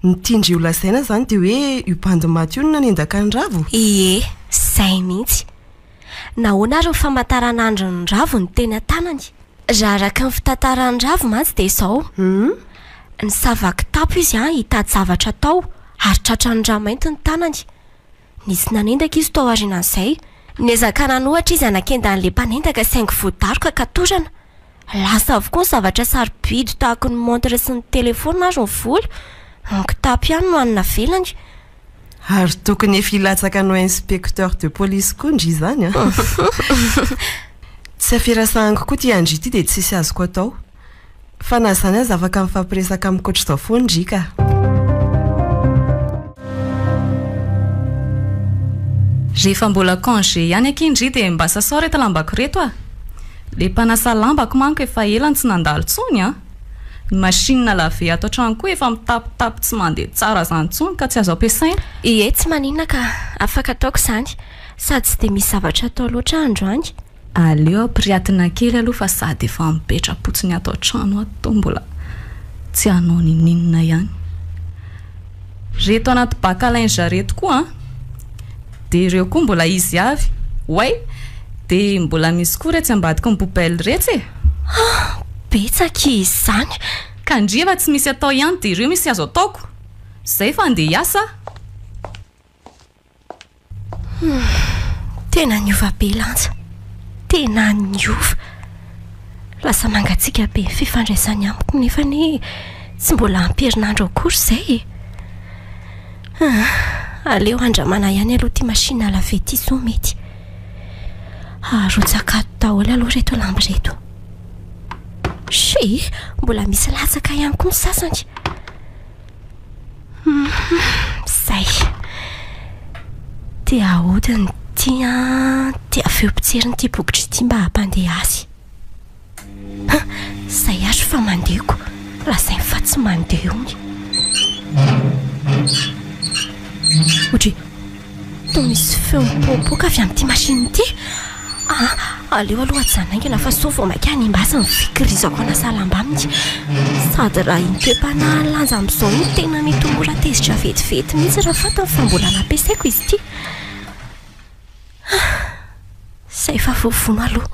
Speaker 9: Nitindry io lazaina izany dia hoe io bandy maty io no nanendaka ny ravo.
Speaker 4: Ie, izay mihitsy. Nahoana ary ny famataranandro ny ravo ny teny an-tanany? Raha araka ny fitantaran'ny ravo mantsy dia izao. Ny savaky tapo izy hitady zavatra tao ary tratran'ny ramainty ny tanany. Nisy nanendaka izy tao aorianan'izay. Niezaka nanohatra izy anakenda an'ilay mpanendaka saingy voadaroka ka torana. Lasa avokoa ny zavatra sarobidy tahaka ny montre sy ny telefona ary ny vola. Ny kitapo ihany no anona velany.
Speaker 9: Ary tokony efa ilatsaka no inspecteur de police koa ndry izany a. Tsy afirasango koa ty andry ity dia tsisy azoko atao. Fa na izany aza afaka mifampiresaka amin'ny koatra foana ndry ka.
Speaker 5: Rehefa mbola congé ihany akindry dia mba sasao reto lambako reto a. Le mpanasa lambako manko efa elany tsy nandalo tsony a. Ny machine lave ato an-trano koa efa mitapitapy tsy mandeha tsara izany tsony ka tsy azo ampiasaina.
Speaker 4: Ie, tsy maninona ka afaka ataoko izany. Sady tsy dia misy zavatra atao loatra androany.
Speaker 5: Aleo ampiriatina kely aloha fa sady efa mipetra-potsiny ato an-trano ato mbola tsy hanao ninina ihany. Reto anaty bakalinja reto koa dia ireo koa mbola izy avy. Way, dia mbola misy koa retsy ambadika ny poubelle retsy e.
Speaker 4: Betsaka izany.
Speaker 5: Ka ndriva tsy misy atao ihany dia ireo misy azo ataoko. Zay fa andeha hiasa.
Speaker 4: Tena niova be lanja. Tena niova. Lasa mangatsika be ny fifandraisany amiko nefa ny tsy mbola amperinandro akory izay. Aleo andramana ihany aloha ty machine lave ity so mety. Arotsaka daholo aloha reto lamba reto. Mbola misy latsaka ihany koa ny sasany. Zay. Dia ahodiny ty dia aveo pitseriny ty bokitra ity mba hampandeha azy. Zay azo fa mandehako. Lazainy fa tsy mandeha ony. Ohatry toa misy feo mipoapoaka avy amin'ity machine ity. Aleo aloha ajanaingina fa so vao maika ny mbasa mifikirizako anasa lamba aminy. Sady raha iny toe-pana lanja amin'izao iny tena mety mora tezitra vetivety mihitsy raha fatany fa mbola nampiasaiko izy ity. Zay fa voavono aloha.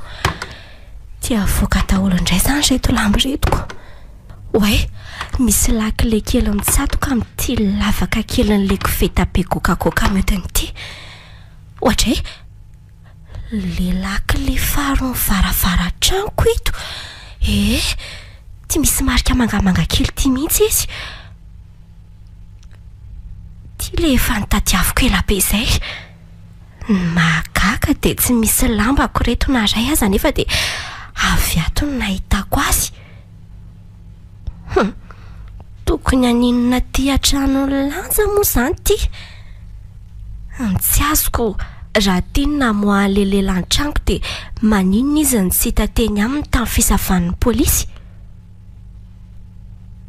Speaker 4: Dia avoaka daholo indray izany reto lamba retoko. Oe, misy lakile kely mitsatoka amin'ity lavaka kely n'ilay koveta be coca-cola mihodiny ity. Ohatra le lakile faro ny varavara-tranoko ito. Ty misy marika mangamanga kely ty mihitsy izy. le fantatiavoko elabe izay. Mahagaga dia tsy misy lamba koretona ray aza nefa dia avy ato no nahitako azy. Tokony aninona ty hatrano lanja moa izany ty. Tsy azoko raha tiana moalelela an-trango dia maninona izy ny tsy hita teny aminy tamin'ny fisavan'ny polisy.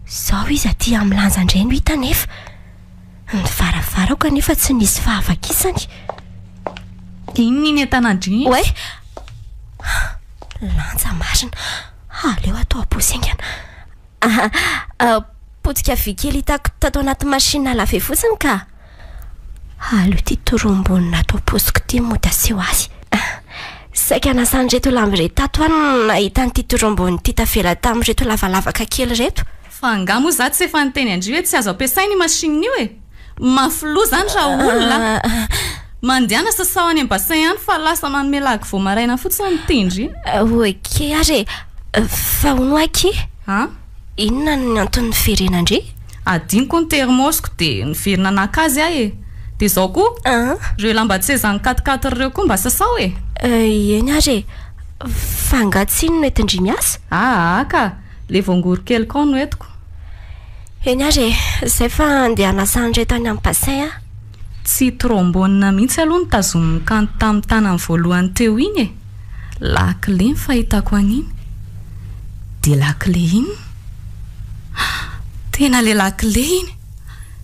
Speaker 4: Izao izy aty amin'ny lanja indray no hita nefa. Ny varavarako nefa tsy nisy fahavakisany.
Speaker 5: Inona entanandry?
Speaker 4: Oe, lanja marina. Aleo atao aposaingana. Potika vy kely hitako tato anaty machine lave fotsiny ka. Aleo ty torombonina atao posiko ty moda seho azy. Saika nasany reto lamba reto tato any nahita nyty torombony ty tafela tamin'reto lavalavaka kely reto.
Speaker 5: Fa anga moa za tsy efa niteny andry hoe tsy azo ampiasaina io machine io e. Mafilo zany raha olona. Mandiana sasao any am-bassin ihany fa lasa manome lagy vao maraina fotsiny mitendry.
Speaker 4: Oke ary fa hono aky? Inona ny antony niverena andre?
Speaker 5: Adiniko ny termosiko dia niverina anakazy ahy e. Dia izao koa reo lamba tsezany 4x4 ireo koa mba sasao e.
Speaker 4: Eny ary fangatsiny no etindry miasa?
Speaker 5: Ka le voangory kely koa no etiko.
Speaker 4: Eny ary izay fa andeha hanasany reto any amin'ny bassin a.
Speaker 5: Tsy trombone mihitsy aloha ny tazomin'ny kanto tamin'ny tanany voalohany teo iny e. Lakile ny fahitako an'iny. Dia lakile iny? Tena le lakile iny?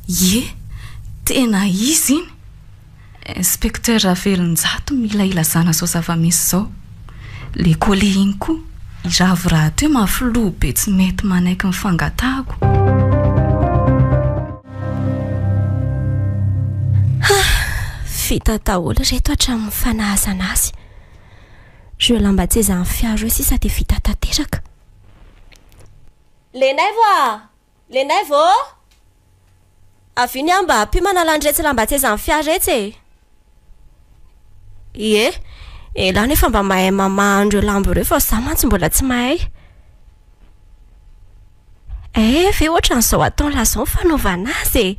Speaker 5: Ye, tena izy iny. Inspecteur Ravelonjato mila ilazana zao zava-misy zao. Le kole iny koa iravo raha teo mafilo be tsy mety manaiky ny fangatahako.
Speaker 4: Vita daholo reto hatramin'ny fanahazana azy. Reo lamba tsezany fiaro eo sisa dia vita tanteraka. Lenay voa! Lenay vo! Avy ny amba mpiomana landretsy lamba tsezany fiaro retsy e. Ie, ela nefa mba mahay mamahandreo lamba ireo fa za mantsy mbola tsy mahay. Ve ohatran'izao atao lazao ny fanaovana azy e.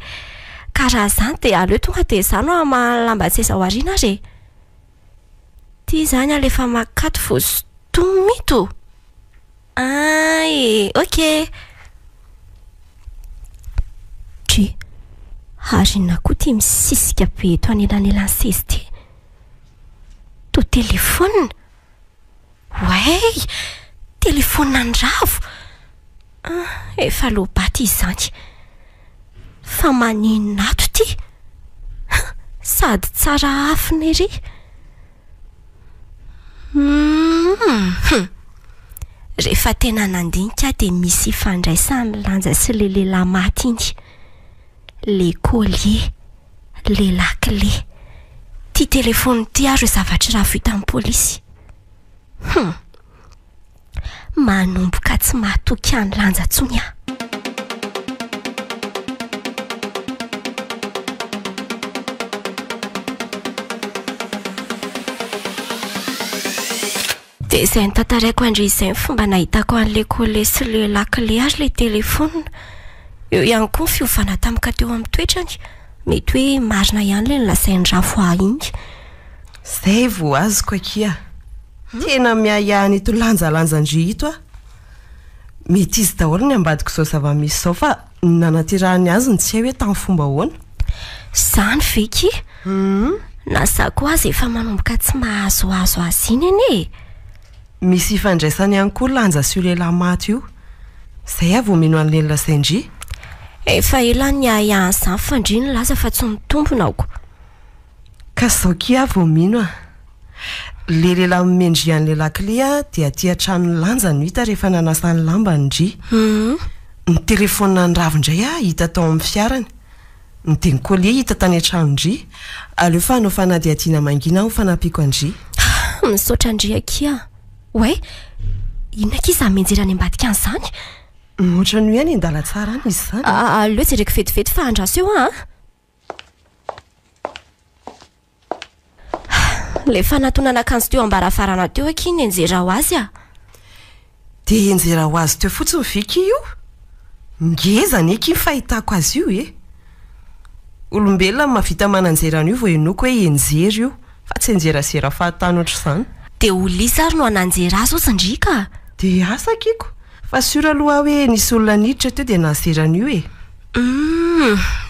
Speaker 4: Ka raha zany dia aleo tonga dia izany no amahan'ny lamba tseza ao ariana re. Ty zany alefa makato vao sitomito. Ok. Ty harina koa ty misisika be eto anelanelany seza ty. To telefona. Wey, telefona ny ravo. Efa lobaty izany. Fa maninona ato ty? Sady tsara afina ery. Rehefa tena nandinika dia misy ifandraisany lanja sy le lehilahy maty iny. Le collier, le lakile. Ty telefony ty ary zavatra raha vita amin'ny polisy. Manomboka tsy mahatoky any lanja tsony a. Dia izay nitantaraiko andry izay fomba nahitako an'le collier sy le lakile ary le telefona. Eo ihany koa ny fiovana tampoka teo amin'ny toetrany. Mety hoe marina ihany le nilasain'ny rafo iny.
Speaker 9: Zay vo azoko akia. Tena miahany ito lanjalanjandry ito a. Mety izy daholo ny ambadiko izao zava-misy izao fa nanatirahany azy ny tsy hay hoe tamin'ny fomba ahoana.
Speaker 4: Zany veky? Na koa azy efa manomboka tsy mahazoazo azy iny anie.
Speaker 9: Misy ifandraisany ihany koa lanja sy io lehilahy maty io. Zay a vao mino an'le lasaindry.
Speaker 4: Efa ela ny ahizany fandriny laza fa tsy mitombona aoko.
Speaker 9: Ka zao kia vao mino a. Le lehilahy mimendry an'le lakile a dia aty an-trano lanja no hita rehefa nanasany lamba ndry. Ny telefona ny ravindray a hita tao amin'ny fiarany. Ny teny collier hita tany an-trano ndry. Aleo fa hanao fanadihadiana mangina ho fanampiko andry.
Speaker 4: Misaotra andry akia. Wey, inona kiza menjera any ambadika an'izany?
Speaker 9: Ohatra ny hoe any andala tsara any izy zany.
Speaker 4: Aleo jereko vetivety fa andraso eo a. Le fanatonana akanjo teo ambaravarana teo akiny enjera ho azy a.
Speaker 9: Dia enjera ho azy teo fotsiny vika io. Ngeza ny eky fahitako azy io e. olombelona mavita mananjerana io vao enoko hoe enjery io fa tsy enjerasera fahatany oatra izany
Speaker 4: dia olisa ary no ananjera azy osandrika
Speaker 9: dia asa kiko fa sura aloha hoe nisy olona niditra teo dia nanjerana io e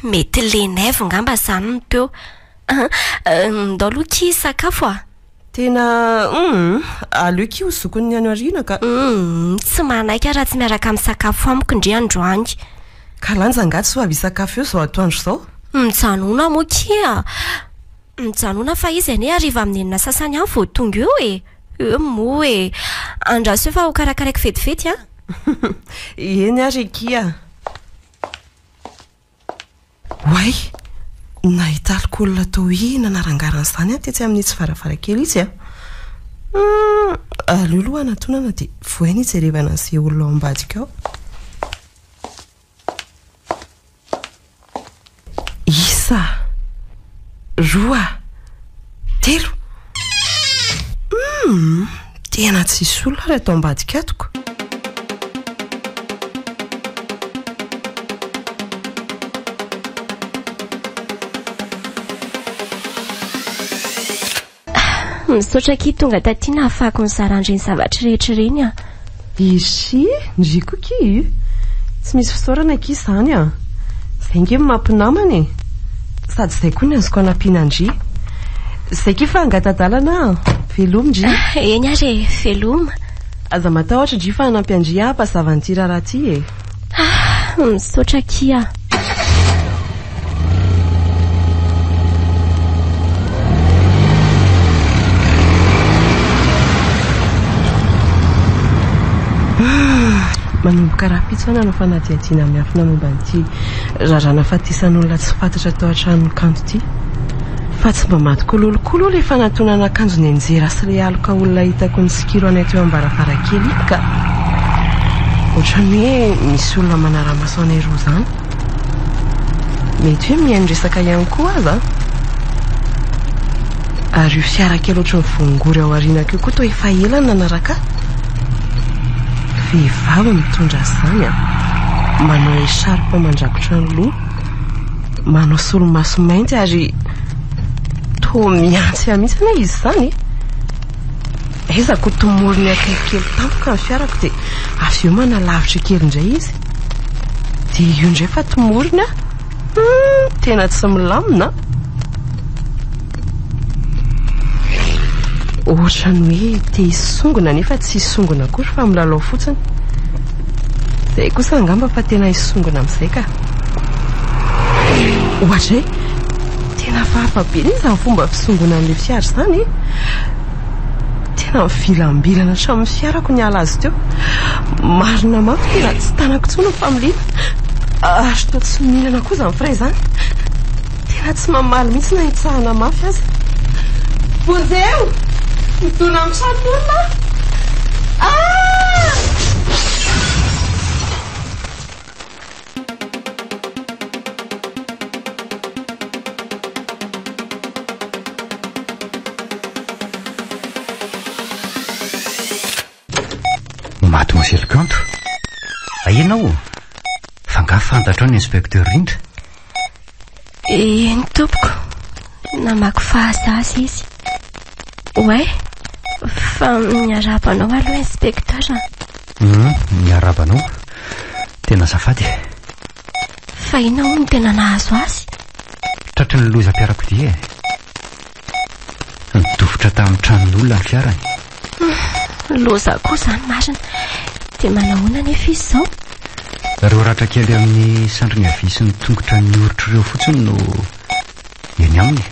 Speaker 4: mety lenaivo ngamba izany no teo ndao aloha ki sakafo a
Speaker 9: tena aleo ki ho zokony ny ano ariana ka
Speaker 4: tsy manaiky raha tsy miaraka amin'ny sakafo amiko indre androany
Speaker 9: ka lanja angatsy ho avy sakafo eo zao atoandro zao
Speaker 4: mijanona moa kia mijanona fa izy ane ariva amin'ny enina sasany any vao tonga eo e moa e andraso eo fa ho karakaraiky fetifety a
Speaker 9: eny ary kia way nahita alikaolina tao hina narangarana izany a tetsy amin'ny tsy varavarakely izy a aleo aloha anatonana dia voaina ijerevana an'izay olona ao ambadika ao isa 2 3 tena tsisy olona raha atao ambadika atoko
Speaker 4: misaotra ki tonga tatiana ahafahako ny zarandreny zavatra rehetra reny a
Speaker 9: izy ndriko ki tsy misy fisaorana ki izany a izay nge mampinamana sady izay koa ny azoko anampiana-ndry izay ki fa angatadalana velomindry
Speaker 4: eny ary veloma
Speaker 9: aza matahotra ndry fa anampy-andry ampazavany raha ty e
Speaker 4: misaotra ki a
Speaker 9: manomboka raha pitsona no fanadiadiana miafina momba n'ity rarana fatisan'olona tsy fantatra tao an-trano kanto ity fa tsy mba matokololokolo le fanatonana akanjo ny enjera sy le aloka olona hitako ny sikiro anay teo ambarafarakely ka ohatrany hoe misy olona manara-maso anay roa izany mety hoe mihaino resaka ihany koa aza ary io fiara kely ohatry ny vongory ao arinako io koa toa efa elana nanaraka vehivavy mitondra izany a manao esharpa mandrakotra ny loha manao solomaso mainty ary toa miantsy mihitsy na izy izany ezako tomorony akelikely tampoka ny fiarako dia avy eo manalavitra kely indray izy dia io indray fa tomorony a tena tsy milamina ohatrany hoe te hisongona nefa tsy hisongona kory fa milalao fotsiny dia kosa angamba fa tena hisongona amin'izay ka ohatra hoe tena fahafa be ny izany fomba fisongona an'ilay fiara izany tena mivilambilana hatramin'ny fiarako ny ala azy teo marina mafy tena tsy tanako tsony ny familiana ary toa tsy mihinana koa izany firay izany tena tsy mamaly mihitsy na hitsahana mafy azy vonjeo mitona amin'ny tranon'olona
Speaker 6: Mademoiselle Kanto ahianao fa nga fantatra ny inspecteur rindra
Speaker 4: eny tompoko namaky fahazazy izy ouais fa miarabanao aloha inspecteur
Speaker 6: miarabanao tena azafady
Speaker 4: fa inao no tena nahazo azy
Speaker 6: tratry ny loza mpiarakodia nidofotra tamin'ny tranon'olona ny fiarany
Speaker 4: loza koa izany marina dia manahoana nefa izy izao
Speaker 6: reo ratra kely amin'ny sandriny avy sy ny tongotra ny oritra ireo fotsiny no eny aminy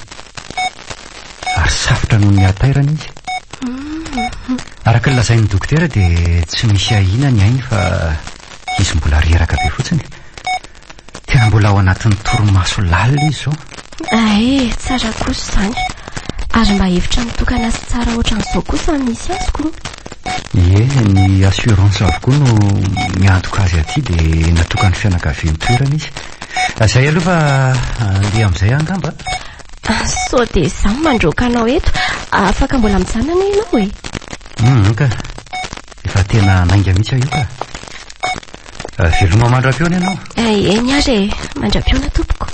Speaker 6: ary safotra noho ny atairana izy araka ny lazain'ny dokotera dia tsy misy ahina ny ainy fa izy mbola reraka be fotsiny tena mbola ao anatin'ny torimaso lalina izy zao
Speaker 4: tsara kosa izany ary mba hevitra mitokana sy tsara ohatran'izao kosa misy azy koa
Speaker 6: ny assurance avokoa no miantoka azy aty dia natokany fianakavian'ny toerana izy izay aloha fa andeha amin'izay angamba
Speaker 4: sao dia izany mandroaka anao eto afaka mbola mijanona ianao e
Speaker 6: ka efa tena nainga mihitsy aho io ka veloma mandra-piona ianao
Speaker 4: eny ary mandra-piona tompoko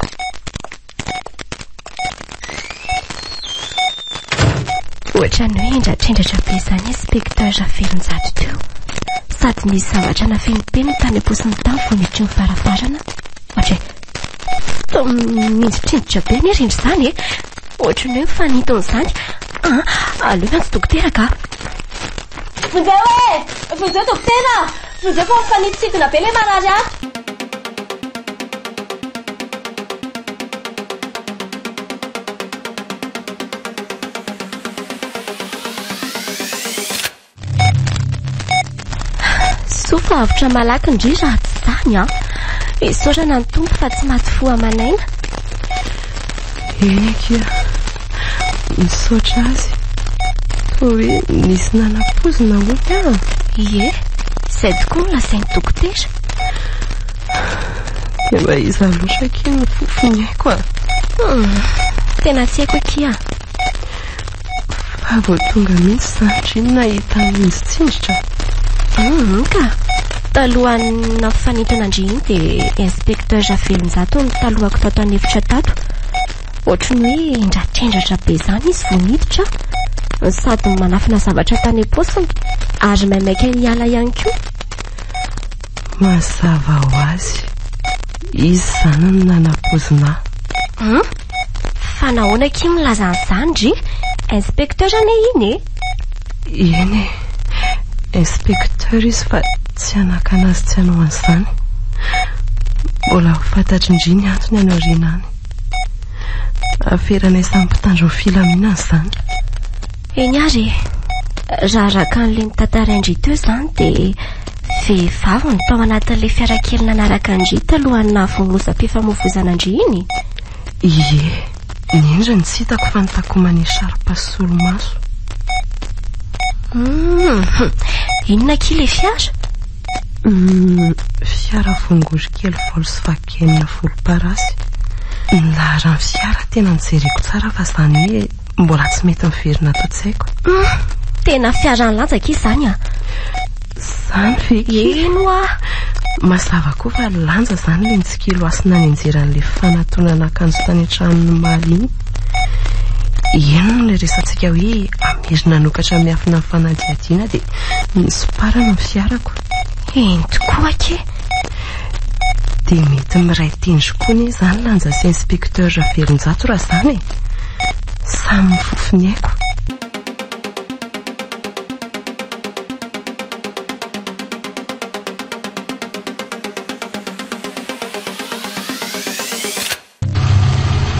Speaker 4: Ohatrany hoe indratrendratra be izany inspekteur Ravelonjato teo. Sady misy zavatra nafenipeny tany am-posiny tany vao miditra ny varavarana. Ohatra mindritrindritra be ny rindry izany ohatrany hoe mifanintona izany. Aleo antsy dokotera ka.
Speaker 10: Vonjeo dokotera, vonjeo fa mifanitsidina be le marary ato.
Speaker 4: Sofa avitra malaky indri raha tsy izany isaorana ny tompo fa tsy maty fo amanaina.
Speaker 9: Eny kia misaotra azy toa hoe nisy nanam-pozina moa.
Speaker 4: Ie, izay tokoa no lazainy dokotera.
Speaker 9: Dia mba iza loatra kia ny fofony haiko
Speaker 4: tena tsy haiko kia.
Speaker 9: Fa vao tonga mihitsy zany iny nahita minjitsindritra.
Speaker 4: Ka talohan'ny nampifanintana andry iny dia inspekteur Ravelonjato ny talohako tato anefitra tato. Ohatrany hoe indratrendratra be izany izy vao miditra, sady manafina zavatra tany am-posiny ary maimaika hiala ihany koa.
Speaker 9: Mazava ho azy izy zany ny nanam-pozina.
Speaker 4: Fa nahoana kia milaza an'izany ry inspekteur ane iny
Speaker 9: eny inspekteur izy fa tsy anakana azy tsy hanao an'izany. Mbola ho fantatry indriny antony any aoriana any. Aferana samy mpitandro ny filaminana izany.
Speaker 4: Eny ary raha araka an'ilay mitantaraindry teo izany dia vehivavy ny tao anatin'ilay fiarakely nanaraka andry talohany nahavonilozam-pifamoivoizana andry iny.
Speaker 9: Ie, indrindra tsy hitako fa nitakomany sary-pasolomaso.
Speaker 4: Inona kia ilay fiara?
Speaker 9: Fiara vongory kely Volkswagen volomparasy. Ny laharan'ny fiara tena nijereko tsara fa izany hoe mbola tsy mety miverina ato tsy haiko.
Speaker 4: Tena fiara nilanjaka izany
Speaker 9: Izany ve
Speaker 4: eno
Speaker 9: mazava koa fa lanja izany le nitsikilo asina ny anjeran'ilay fanatonana akanjo tany an-tranony maly iny. Eno no le resantsika hoe amerina nokatra miafina amin'ny fanadihadiana dia nisoparana ny fiarako.
Speaker 4: Eny tokoa ke.
Speaker 9: Dia mety miray tendry koa ny izany lanja sy inspekteur Ravelonjato raha izany samy mifofony haiko.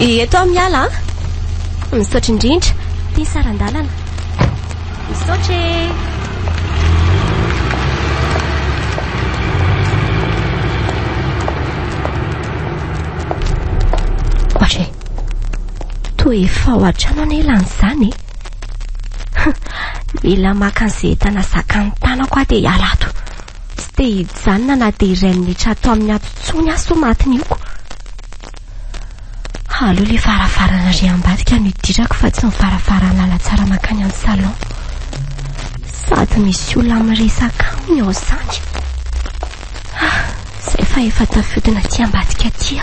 Speaker 4: Eto miala misaotra indrindra tia sarandalana. Misaotra ohatra toa efa ao an-trano ane lan'izany mila maka an'izay entana zakany tanako dia hiala ato. Tsy dia hijanona na dia iray minitra atao amin'ny atotsony aso matiny ioko. Aleo le varavarana ry ambadika no idirako fa tsy mivaravarana lala tsara makany amin'ny salon. Sady misy olona miresaka aminy ao izany. Izay fa efa tafidina ty ambadika ty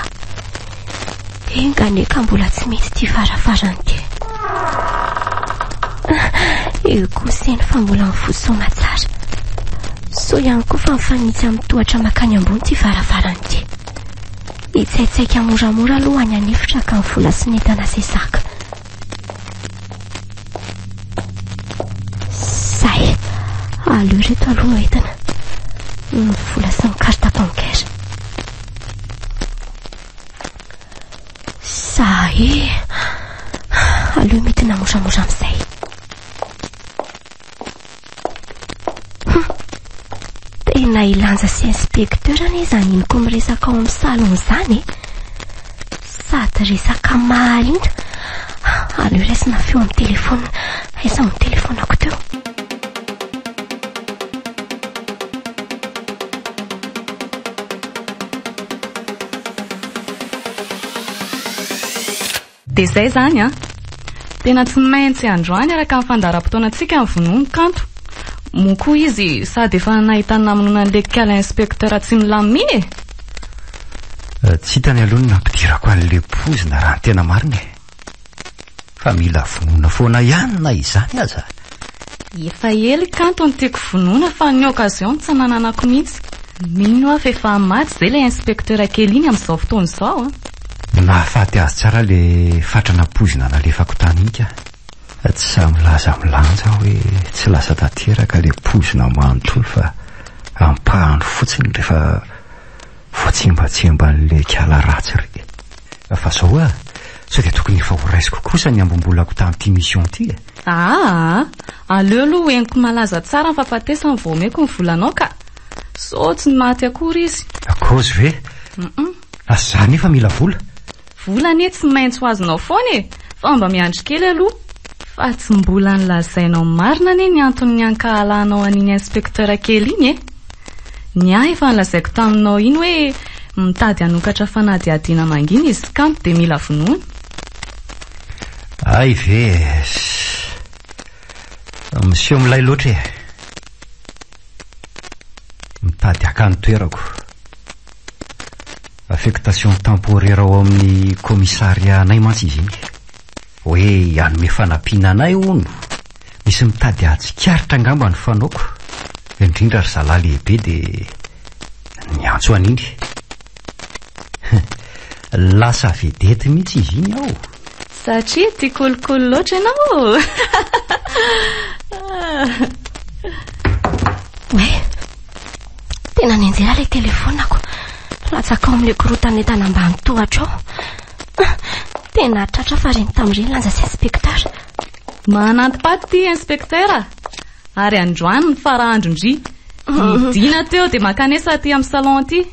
Speaker 4: enganeka mbola tsy mety ty varavarana ty. Eo koseny fa mbola mivosoana tsara. So ihany koa fa mifanitsy amin'ny tohatra makany ambony ty varavarana ty. Itsaitsaika moramora aloha any anefitra ka ny vola sy netana sesaka. Zay aleo reto aloha no entana ny vola sy ny carte bancaire. Zay aleo midina moramora amin'izay. Tena ilanja sy inspekteur ane izany inoko miresaka ao amin'ny salon izany. Sady resaka mahaliana. Aleo raisina feo amin'ny telefona. Aiza amin'ny telefonako teo.
Speaker 5: Dia izay izany tena tsy maintsy androany araka ny fandaharam-potoanantsika ny vonoany kanto. Moa koa izy sady efa nahitana namonona an'ilay kala inspekteur tsy milaminy
Speaker 6: tsy hitany aloha no nampidirako an'ilay pozina raha ny tena marina fa mila vonoana foana ihany na izany aza.
Speaker 5: Efa ely kanto ny tiako vonoana fa ny occasion tsy nananako mihitsy. Mino aho fa efa maty izay ilay inspekteur kely iny amin'izao fotoana izao.
Speaker 6: Nahafaty azy tsara le fatrana pozina nalefako tany iny ka. Tsy samilaza milanja hoe tsy lasa tanteraka le pozina manontolo fa ampahany fotsiny rehefa voatsembatsemba n'le kala ratsy re. Fa zao sao dia tokony efa ho raisiko kosa ny ambombolako tamin'ity mission ty.
Speaker 5: Aleo aloha hoeniko malaza tsara ny fahafatesany vao omeko ny volanao ka sao tsy maty akory izy.
Speaker 6: Akozy ve? Asa zany efa mila vola?
Speaker 5: Vola anie tsy maintsy ho azonao foana e, fa mba miandry kely aloha. Fa tsy mbola nilazainao marina anie ny antony ankahalanao an'iny inspekteur kely iny e. Ny ahy efa nilazaiko taminao iny hoe mitady hanokatra fanadihadiana mangina izy kanto dia mila vonoana.
Speaker 6: Ay ve, monsieur milay loatra e. Mitady akany toerako. Affectation temporaire ao amin'ny commissariat anay mantsy izy iny. Hoe hanome fanampiana anay ono. Misy mitady atsikaritra angamba ny fanaoko. Indrindra ry zalahy lehibe dia niantso an'iny. Lasa vedety mihitsy izy iny ao.
Speaker 5: Satria tia kolokolo loatra ianao.
Speaker 4: Hoe, tena nianjera ilay telefonako. Latsaka ao amin'ilay korotan'entana ambany tohatra ao. Tena tratra fa reny tamin'ireny lanja sy inspekteur.
Speaker 5: Mananty-paty ty inspekteur. Ary androany ny farahandro-ndry. Midina teo dia makanesa aty amin'ny salon aty.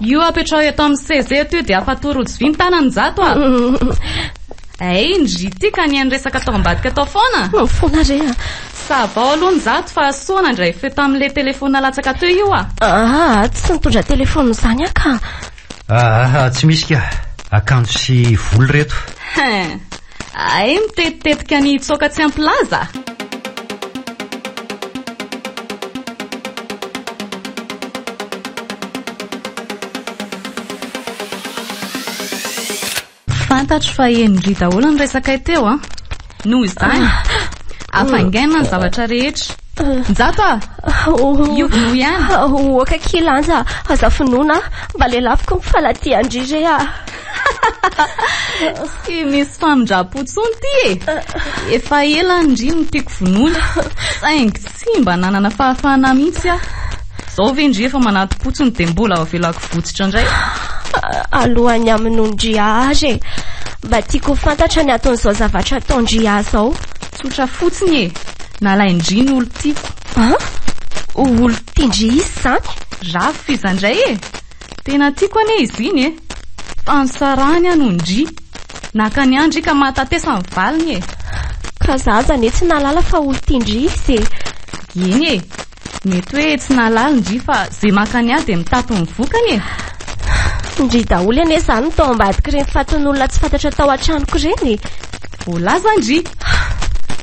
Speaker 5: Io apetrao eto amin'ny seza eto dia afatorojo vy ny tanany zato a. Ndry ty ka niany resaka tao ambadika tao foana.
Speaker 4: Foana re a.
Speaker 5: Savao aloha ny zato fa soana indray feto amin'ilay telefona latsaka teo io a.
Speaker 4: Tsy nitondra telefona izany aka.
Speaker 6: Tsy misy ka. Akanjo sy volo reto.
Speaker 5: Ay mitetitetika ny tsoka tsy ampilaza. Fantatro fa endry daholo ny resaka teo a. Noho izany afangaina ny zavatra rehetra. Njato a. Io vono ihany.
Speaker 4: Oka kilanja aza finoana mba lelafiko mifalaty-andry re a.
Speaker 5: Sy misy famindrapo-tsony ty e. Efa ela ndry no tiako vonoana. Saingy tsy mba nanana fahafahana mihitsy a. Zao ve ndry efa manato-potsiny dia mbola avelako votsitra indray.
Speaker 4: Alohany amin'ondry azy mba tiako fantatra ny ataon'izao zavatra ataondry azy ao.
Speaker 5: Tsotra fotsiny e. Nalaindry ny olo tiako.
Speaker 4: Olo tindry izy zany?
Speaker 5: Rafy fizandray e. Tena tiako ane izy iny e. Fansarany anondry. Nakany andry ka mahatatesa ny valiny e.
Speaker 4: Ka zaza ne tsy nalala fa olo tindry izy e.
Speaker 5: Eny e. Mety hoe tsy nalala ndry fa zay makany ahy dia mitato ny vokany e.
Speaker 4: Ndry daholo ane zany tao ambadika ireny faton'olona tsy fantatra tao an-tranoko ireny.
Speaker 5: Voalaza ndry.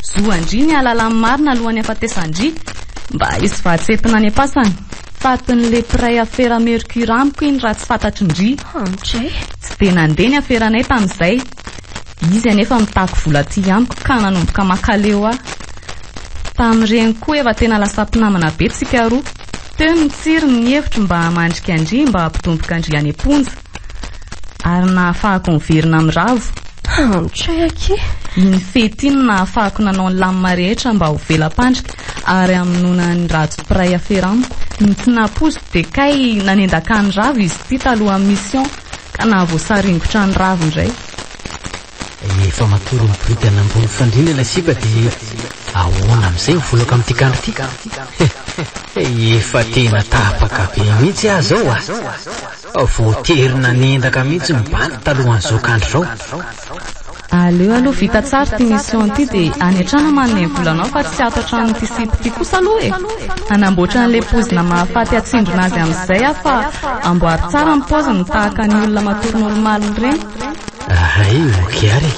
Speaker 5: Zoandry ny alala marina alohany afatesandry. Mba isy vahatsetina any am-pasany. Fatin'le pray affaire mercure amiko iny raha tsy fantatry ndry.
Speaker 4: Tsy
Speaker 5: dia nandeha ny affaire-nay tamin'izay. Izy anefa mitako vola ty amiko ka nanomboka makaleo aho. Tamin'ireny koa efa tena lasa mpinamana be tsika roa. Teo mitsiry ny hevitra mba hamandrika andry mba hampitomboka andry any am-ponja. Ary nahafahako miverina amin'ny ravo.
Speaker 4: Tsaiky.
Speaker 5: Ny fety iny nahafahako nanao ny lamina rehetra mba ho velam-pandrika ary aminona ny ratso pray affaire amiko. Ny tsy naposo dia kay nanendaka ny ravo izy ty taloha amin'ny mission ka nahavoasaringotra ny ravo indray.
Speaker 1: Efa matory miborika nambony fandriana ilay sipa dia ahoana amin'izay mivolaka amin'ity kandro ity. Efa tena tapaka be mihitsy ahy zao a. Voaterina nendaka mihitsy mibany talohan'izao kandro zao.
Speaker 5: Aleo aloha vita tsara ty mission ty dia any an-trano manome volanao fa tsy ato an-trano ty sipo ty kosa aloha e. Anamboatra n'ilay pozina mahafaty atsindrona azy amin'izay aho fa amboary tsara ny paoziny tahaka ny olona matory normaly ireny.
Speaker 1: Ok ary.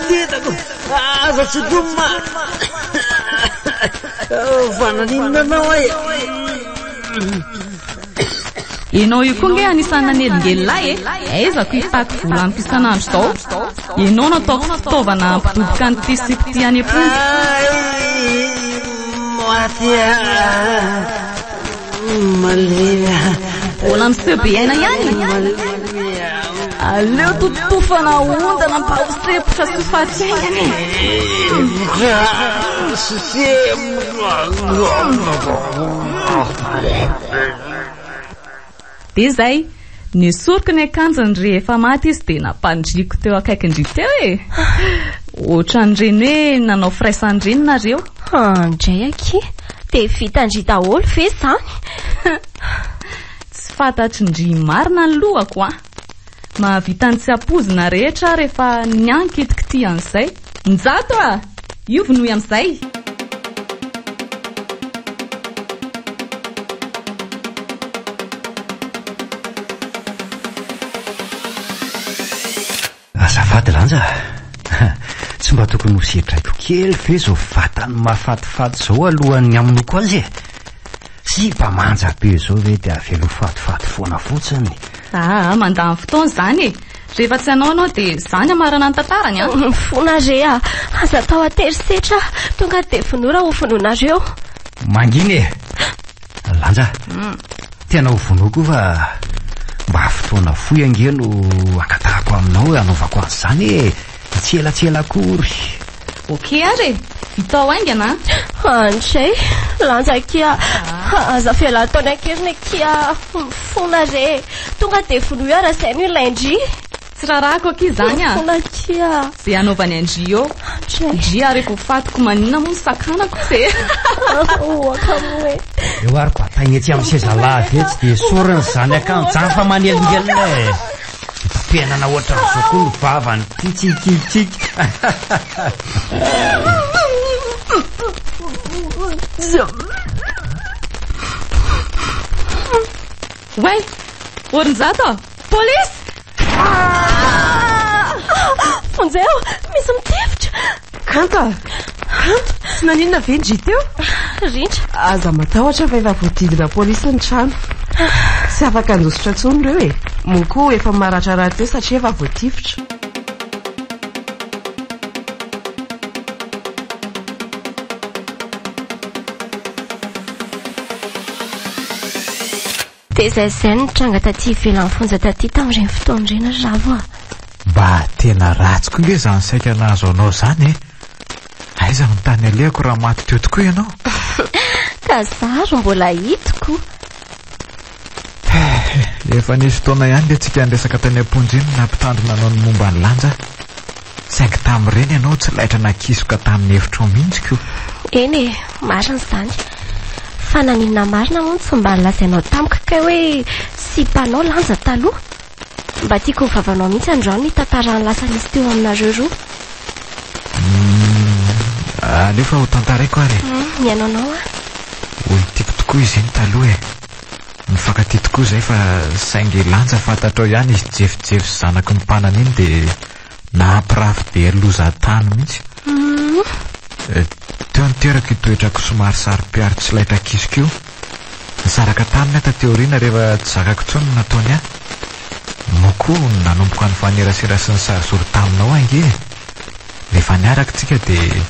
Speaker 1: Itetako aza tsy doma. Vananinana anao ay.
Speaker 5: Ianao io koa nge anisany nanelingelilahy aizako hitako vola amin'ny isan'andro zao. Ianao nataoko fitaovana ampitodika an'ity sipity any am-ponjy. Vola miseho be aina ihany. Aleo totofana ondana mba ho sepotra sy fahatsiaingany. Dia izay nisoroko ny akanjony rehefa maty izy dia nampandriako teo akaikindry teo ohatran'ireny hoe nanao firaisan-dreny nareo.
Speaker 4: Andray aky dia vitandry daholo ve izany?
Speaker 5: Tsy fantatry-ndry marina ny lohako mahavita ny tsy ampozina rehetra rehefa niankitiko an'izay. Njato iovy noho amin'izay.
Speaker 6: Azafady lanja, tsy mba tokony ho setraiko kely fe zao vatany mahafatifaty zao alohan'ny aminoko azy sy mba manja be zao ve dia avelo fatifaty foana fotsiny.
Speaker 5: Mandany fotoana izany rehefa tsy anao dia izany amarana ny tantarany.
Speaker 4: Fona re aza tao aterisetra tonga dia vonora ho vononareo.
Speaker 6: Manginy lanja, tena ho vonoko fa mba fotoana foy angeno angatahako aminao anaovako an'izany tsy elatsela akory.
Speaker 5: Okey ary vitao aingana.
Speaker 4: Andray lanja kia aza fela ataony ankerinay kia fona re tonga dia vono ara izay no ilaindry.
Speaker 5: Tsy rarako aky izany
Speaker 4: fona kia
Speaker 5: izay anaovany andry eo. Ndry areko fatiko manina moa sakanako ze.
Speaker 4: Okamoe
Speaker 6: eo ary ko atainy etsy amin'ny sezalahy etsy dia soriny izany akanjo fa manelingelina penana ohatra n'izao koa ny vavany tsikikitsika.
Speaker 5: Way, orinjato, polisy!
Speaker 4: Fonjeo, misy mitevitra.
Speaker 9: Kanta sy naninona ve ndry teo?
Speaker 4: Rindra
Speaker 9: aza matahotra fa efa voadidina polisy ny trano. Tsy afaka andositra tsony reo moko efa maratrarary teo satria efa voatifotra.
Speaker 4: dia izay nitranga taty ivelan'ny fonja taty tamin'ireny fotoan'ireny ravo
Speaker 7: mba tena ratsy koa nge izany saika nahazo anao izany aiza ny tany alehako raha maty teo tokoa ianao.
Speaker 4: ka zaro mbola hitiko.
Speaker 7: Efa nisy fotoana ihany le tsika andresaka tany am-ponjy iny nampitandrina anao ny momba ny lanja saingy tamin'ireny ianao tsy laitra nakisoka tamin'ny hevitra mihitsiko.
Speaker 4: Eny marina izany fa naninona marina moa tsy mba nilazainao tamiko ka hoe sy mpanao lanja taloha. Mba tiako mivavanao mihitsy androany ny tantarany lasa nisy teo aminareo roa.
Speaker 7: Alefa ho tantaraiko ary
Speaker 4: mianaonao
Speaker 7: olo tiako tokoa izy iny taloha mifankaty tokoa izay fa saingy lanja fantatrao ihany izy jefijefy sy zanako ny mpanana iny dia nampirafy be aloza tany mihitsy. Teo niterako itoetrako somary sary-piary tsy laitra kisiko io nisaraka taminy ata teoriana rehefa tsy zakako tsony no nataony moko nanomboka ny fanerasera sy ny sarizoro taminao ange rehefa niaraka tsika dia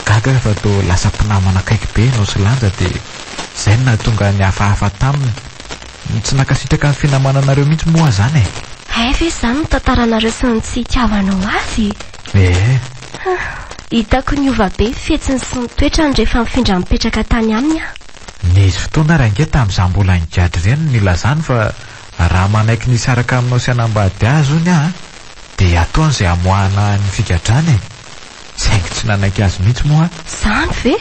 Speaker 7: gaga fa tao lasa mpinamana akaiky be nao sy lanja dia izay no nahatonga ny hafahafa taminy tsy nakasitraka ny finamananareo mihitsy moa zany
Speaker 4: ve izany ny tantaranareo sy ny tsy hitiavanao azy. Hitako ny ova be fihetsiny sy ny toetrany rehefa mifindra mipetraka tany aminy
Speaker 7: nisy fotoana range tamin'izaho mbola nigadry ireny nilazany fa raha manaiky nisaraka aminao sy anambady azy ony dia ataon'izay amoahana ny figadrany saingy tsy nanaiky azy mihitsy moa.
Speaker 4: Izany ve?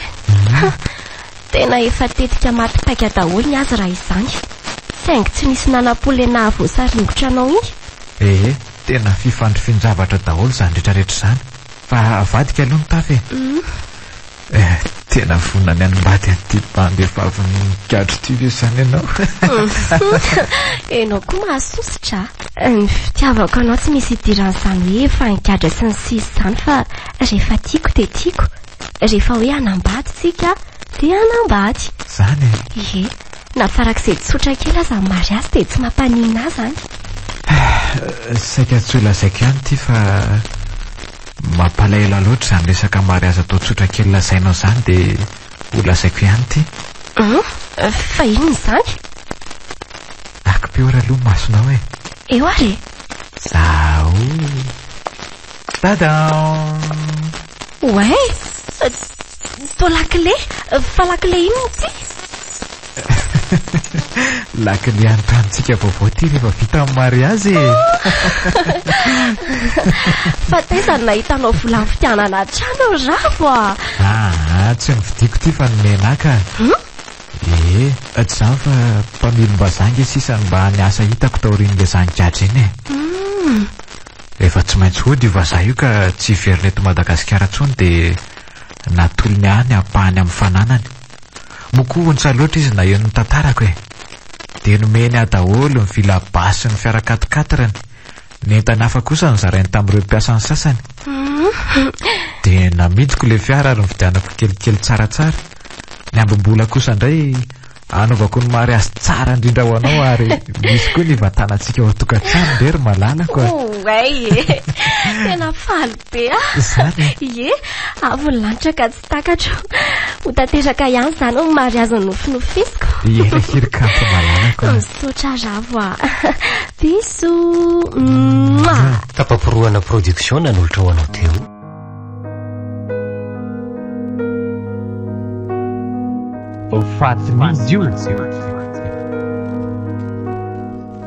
Speaker 4: Tena efa tetika matipaika daholo ny azy raha izany saingy tsy nisy nanam-poly nahavoasaringotra anao iny.
Speaker 7: Tena fifandrifinjavatra daholo izany rehetrarehetra izany fa avadika aloha ny tafy tena vonany animbady an'ity bandy efa avy nigadro ty ve izany ianao.
Speaker 4: Enao koa mahasositra ny fitiavako anao tsy misy idiran'izany hoe efa nigadra sy ny sisy izany fa rehefa tiako dia tiako rehefa hoe anambady tsika dia anambady
Speaker 7: zany
Speaker 4: na farak'izay tsotra kely aza mary azy dia tsy mampanina azy any.
Speaker 2: Saika tsy ho lazaiko ihany ty fa mampalahelo loatra izany resaka mariazy atao tsotra kely lazainao izany dia ho lazaiko ihany ty.
Speaker 4: Fa inona izany?
Speaker 2: Akipeo aloha masonao e.
Speaker 4: Eo ary?
Speaker 2: Zao. Tadam!
Speaker 4: Ouais, toa lakile? Fa lakile inona ty?
Speaker 2: Lakile anotantsika vaovao ty rehefa vita amin'ny mariazy e.
Speaker 4: Fa taizany nahitanao vola amin'ny fitianana trano ravo a.
Speaker 2: Tsy nividiako ty fa nomenaka. Tsy izany fa mpamilom-bazangy sisany mba niasa hitako taorian'ilay zanygatra iny e. Efa tsy maintsy hody io vazaha io ka tsy verina eto Madagasikara intsony dia natolony any ampahany amin'ny fananany. Mokoa ontsa loatra izy na eo ny tantarako e. Dia nomeny daholo ny vila basy ny fiarakatikatrany. Ny entana hafa kosa nozarainy tamin'ireo mpiasany sasany. Dia namidiko ilay fiara ary nividianako kelikely tsaratsara. Ny ambom-bola kosa indray anaovako ny mariazy tsara indrindra ho anao ary misy koa ny vatanantsika ao tokantrano dery malalako.
Speaker 4: Tena faly be a.
Speaker 2: Izany
Speaker 4: Ie, avy ny lanitra ka tsy takatro. Ho tanteraka ihany izany ho mariazy nofinofisiko.
Speaker 2: Hirikanto malalako.
Speaker 4: Misaotra ravo a. Biso.
Speaker 11: Tapaporoana production nanolotra ho anao teo.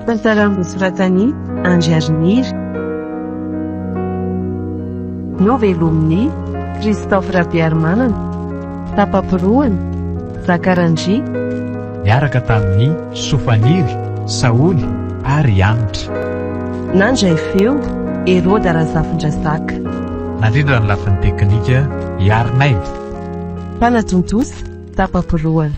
Speaker 9: Tantaram-bosoratany Andry Arimiry. Novelominy Christophe Rabiarmanana. Tapaporoana Zakarandry.
Speaker 2: Miaraka tamin'ny Sofaniry, Saoly ary Anitra.
Speaker 9: Nandray feo Herode Razafindrazaka.
Speaker 2: Nandrindra ny lafin'ny teknika Yarnay.
Speaker 9: Mpanatontosa Tapaporoana.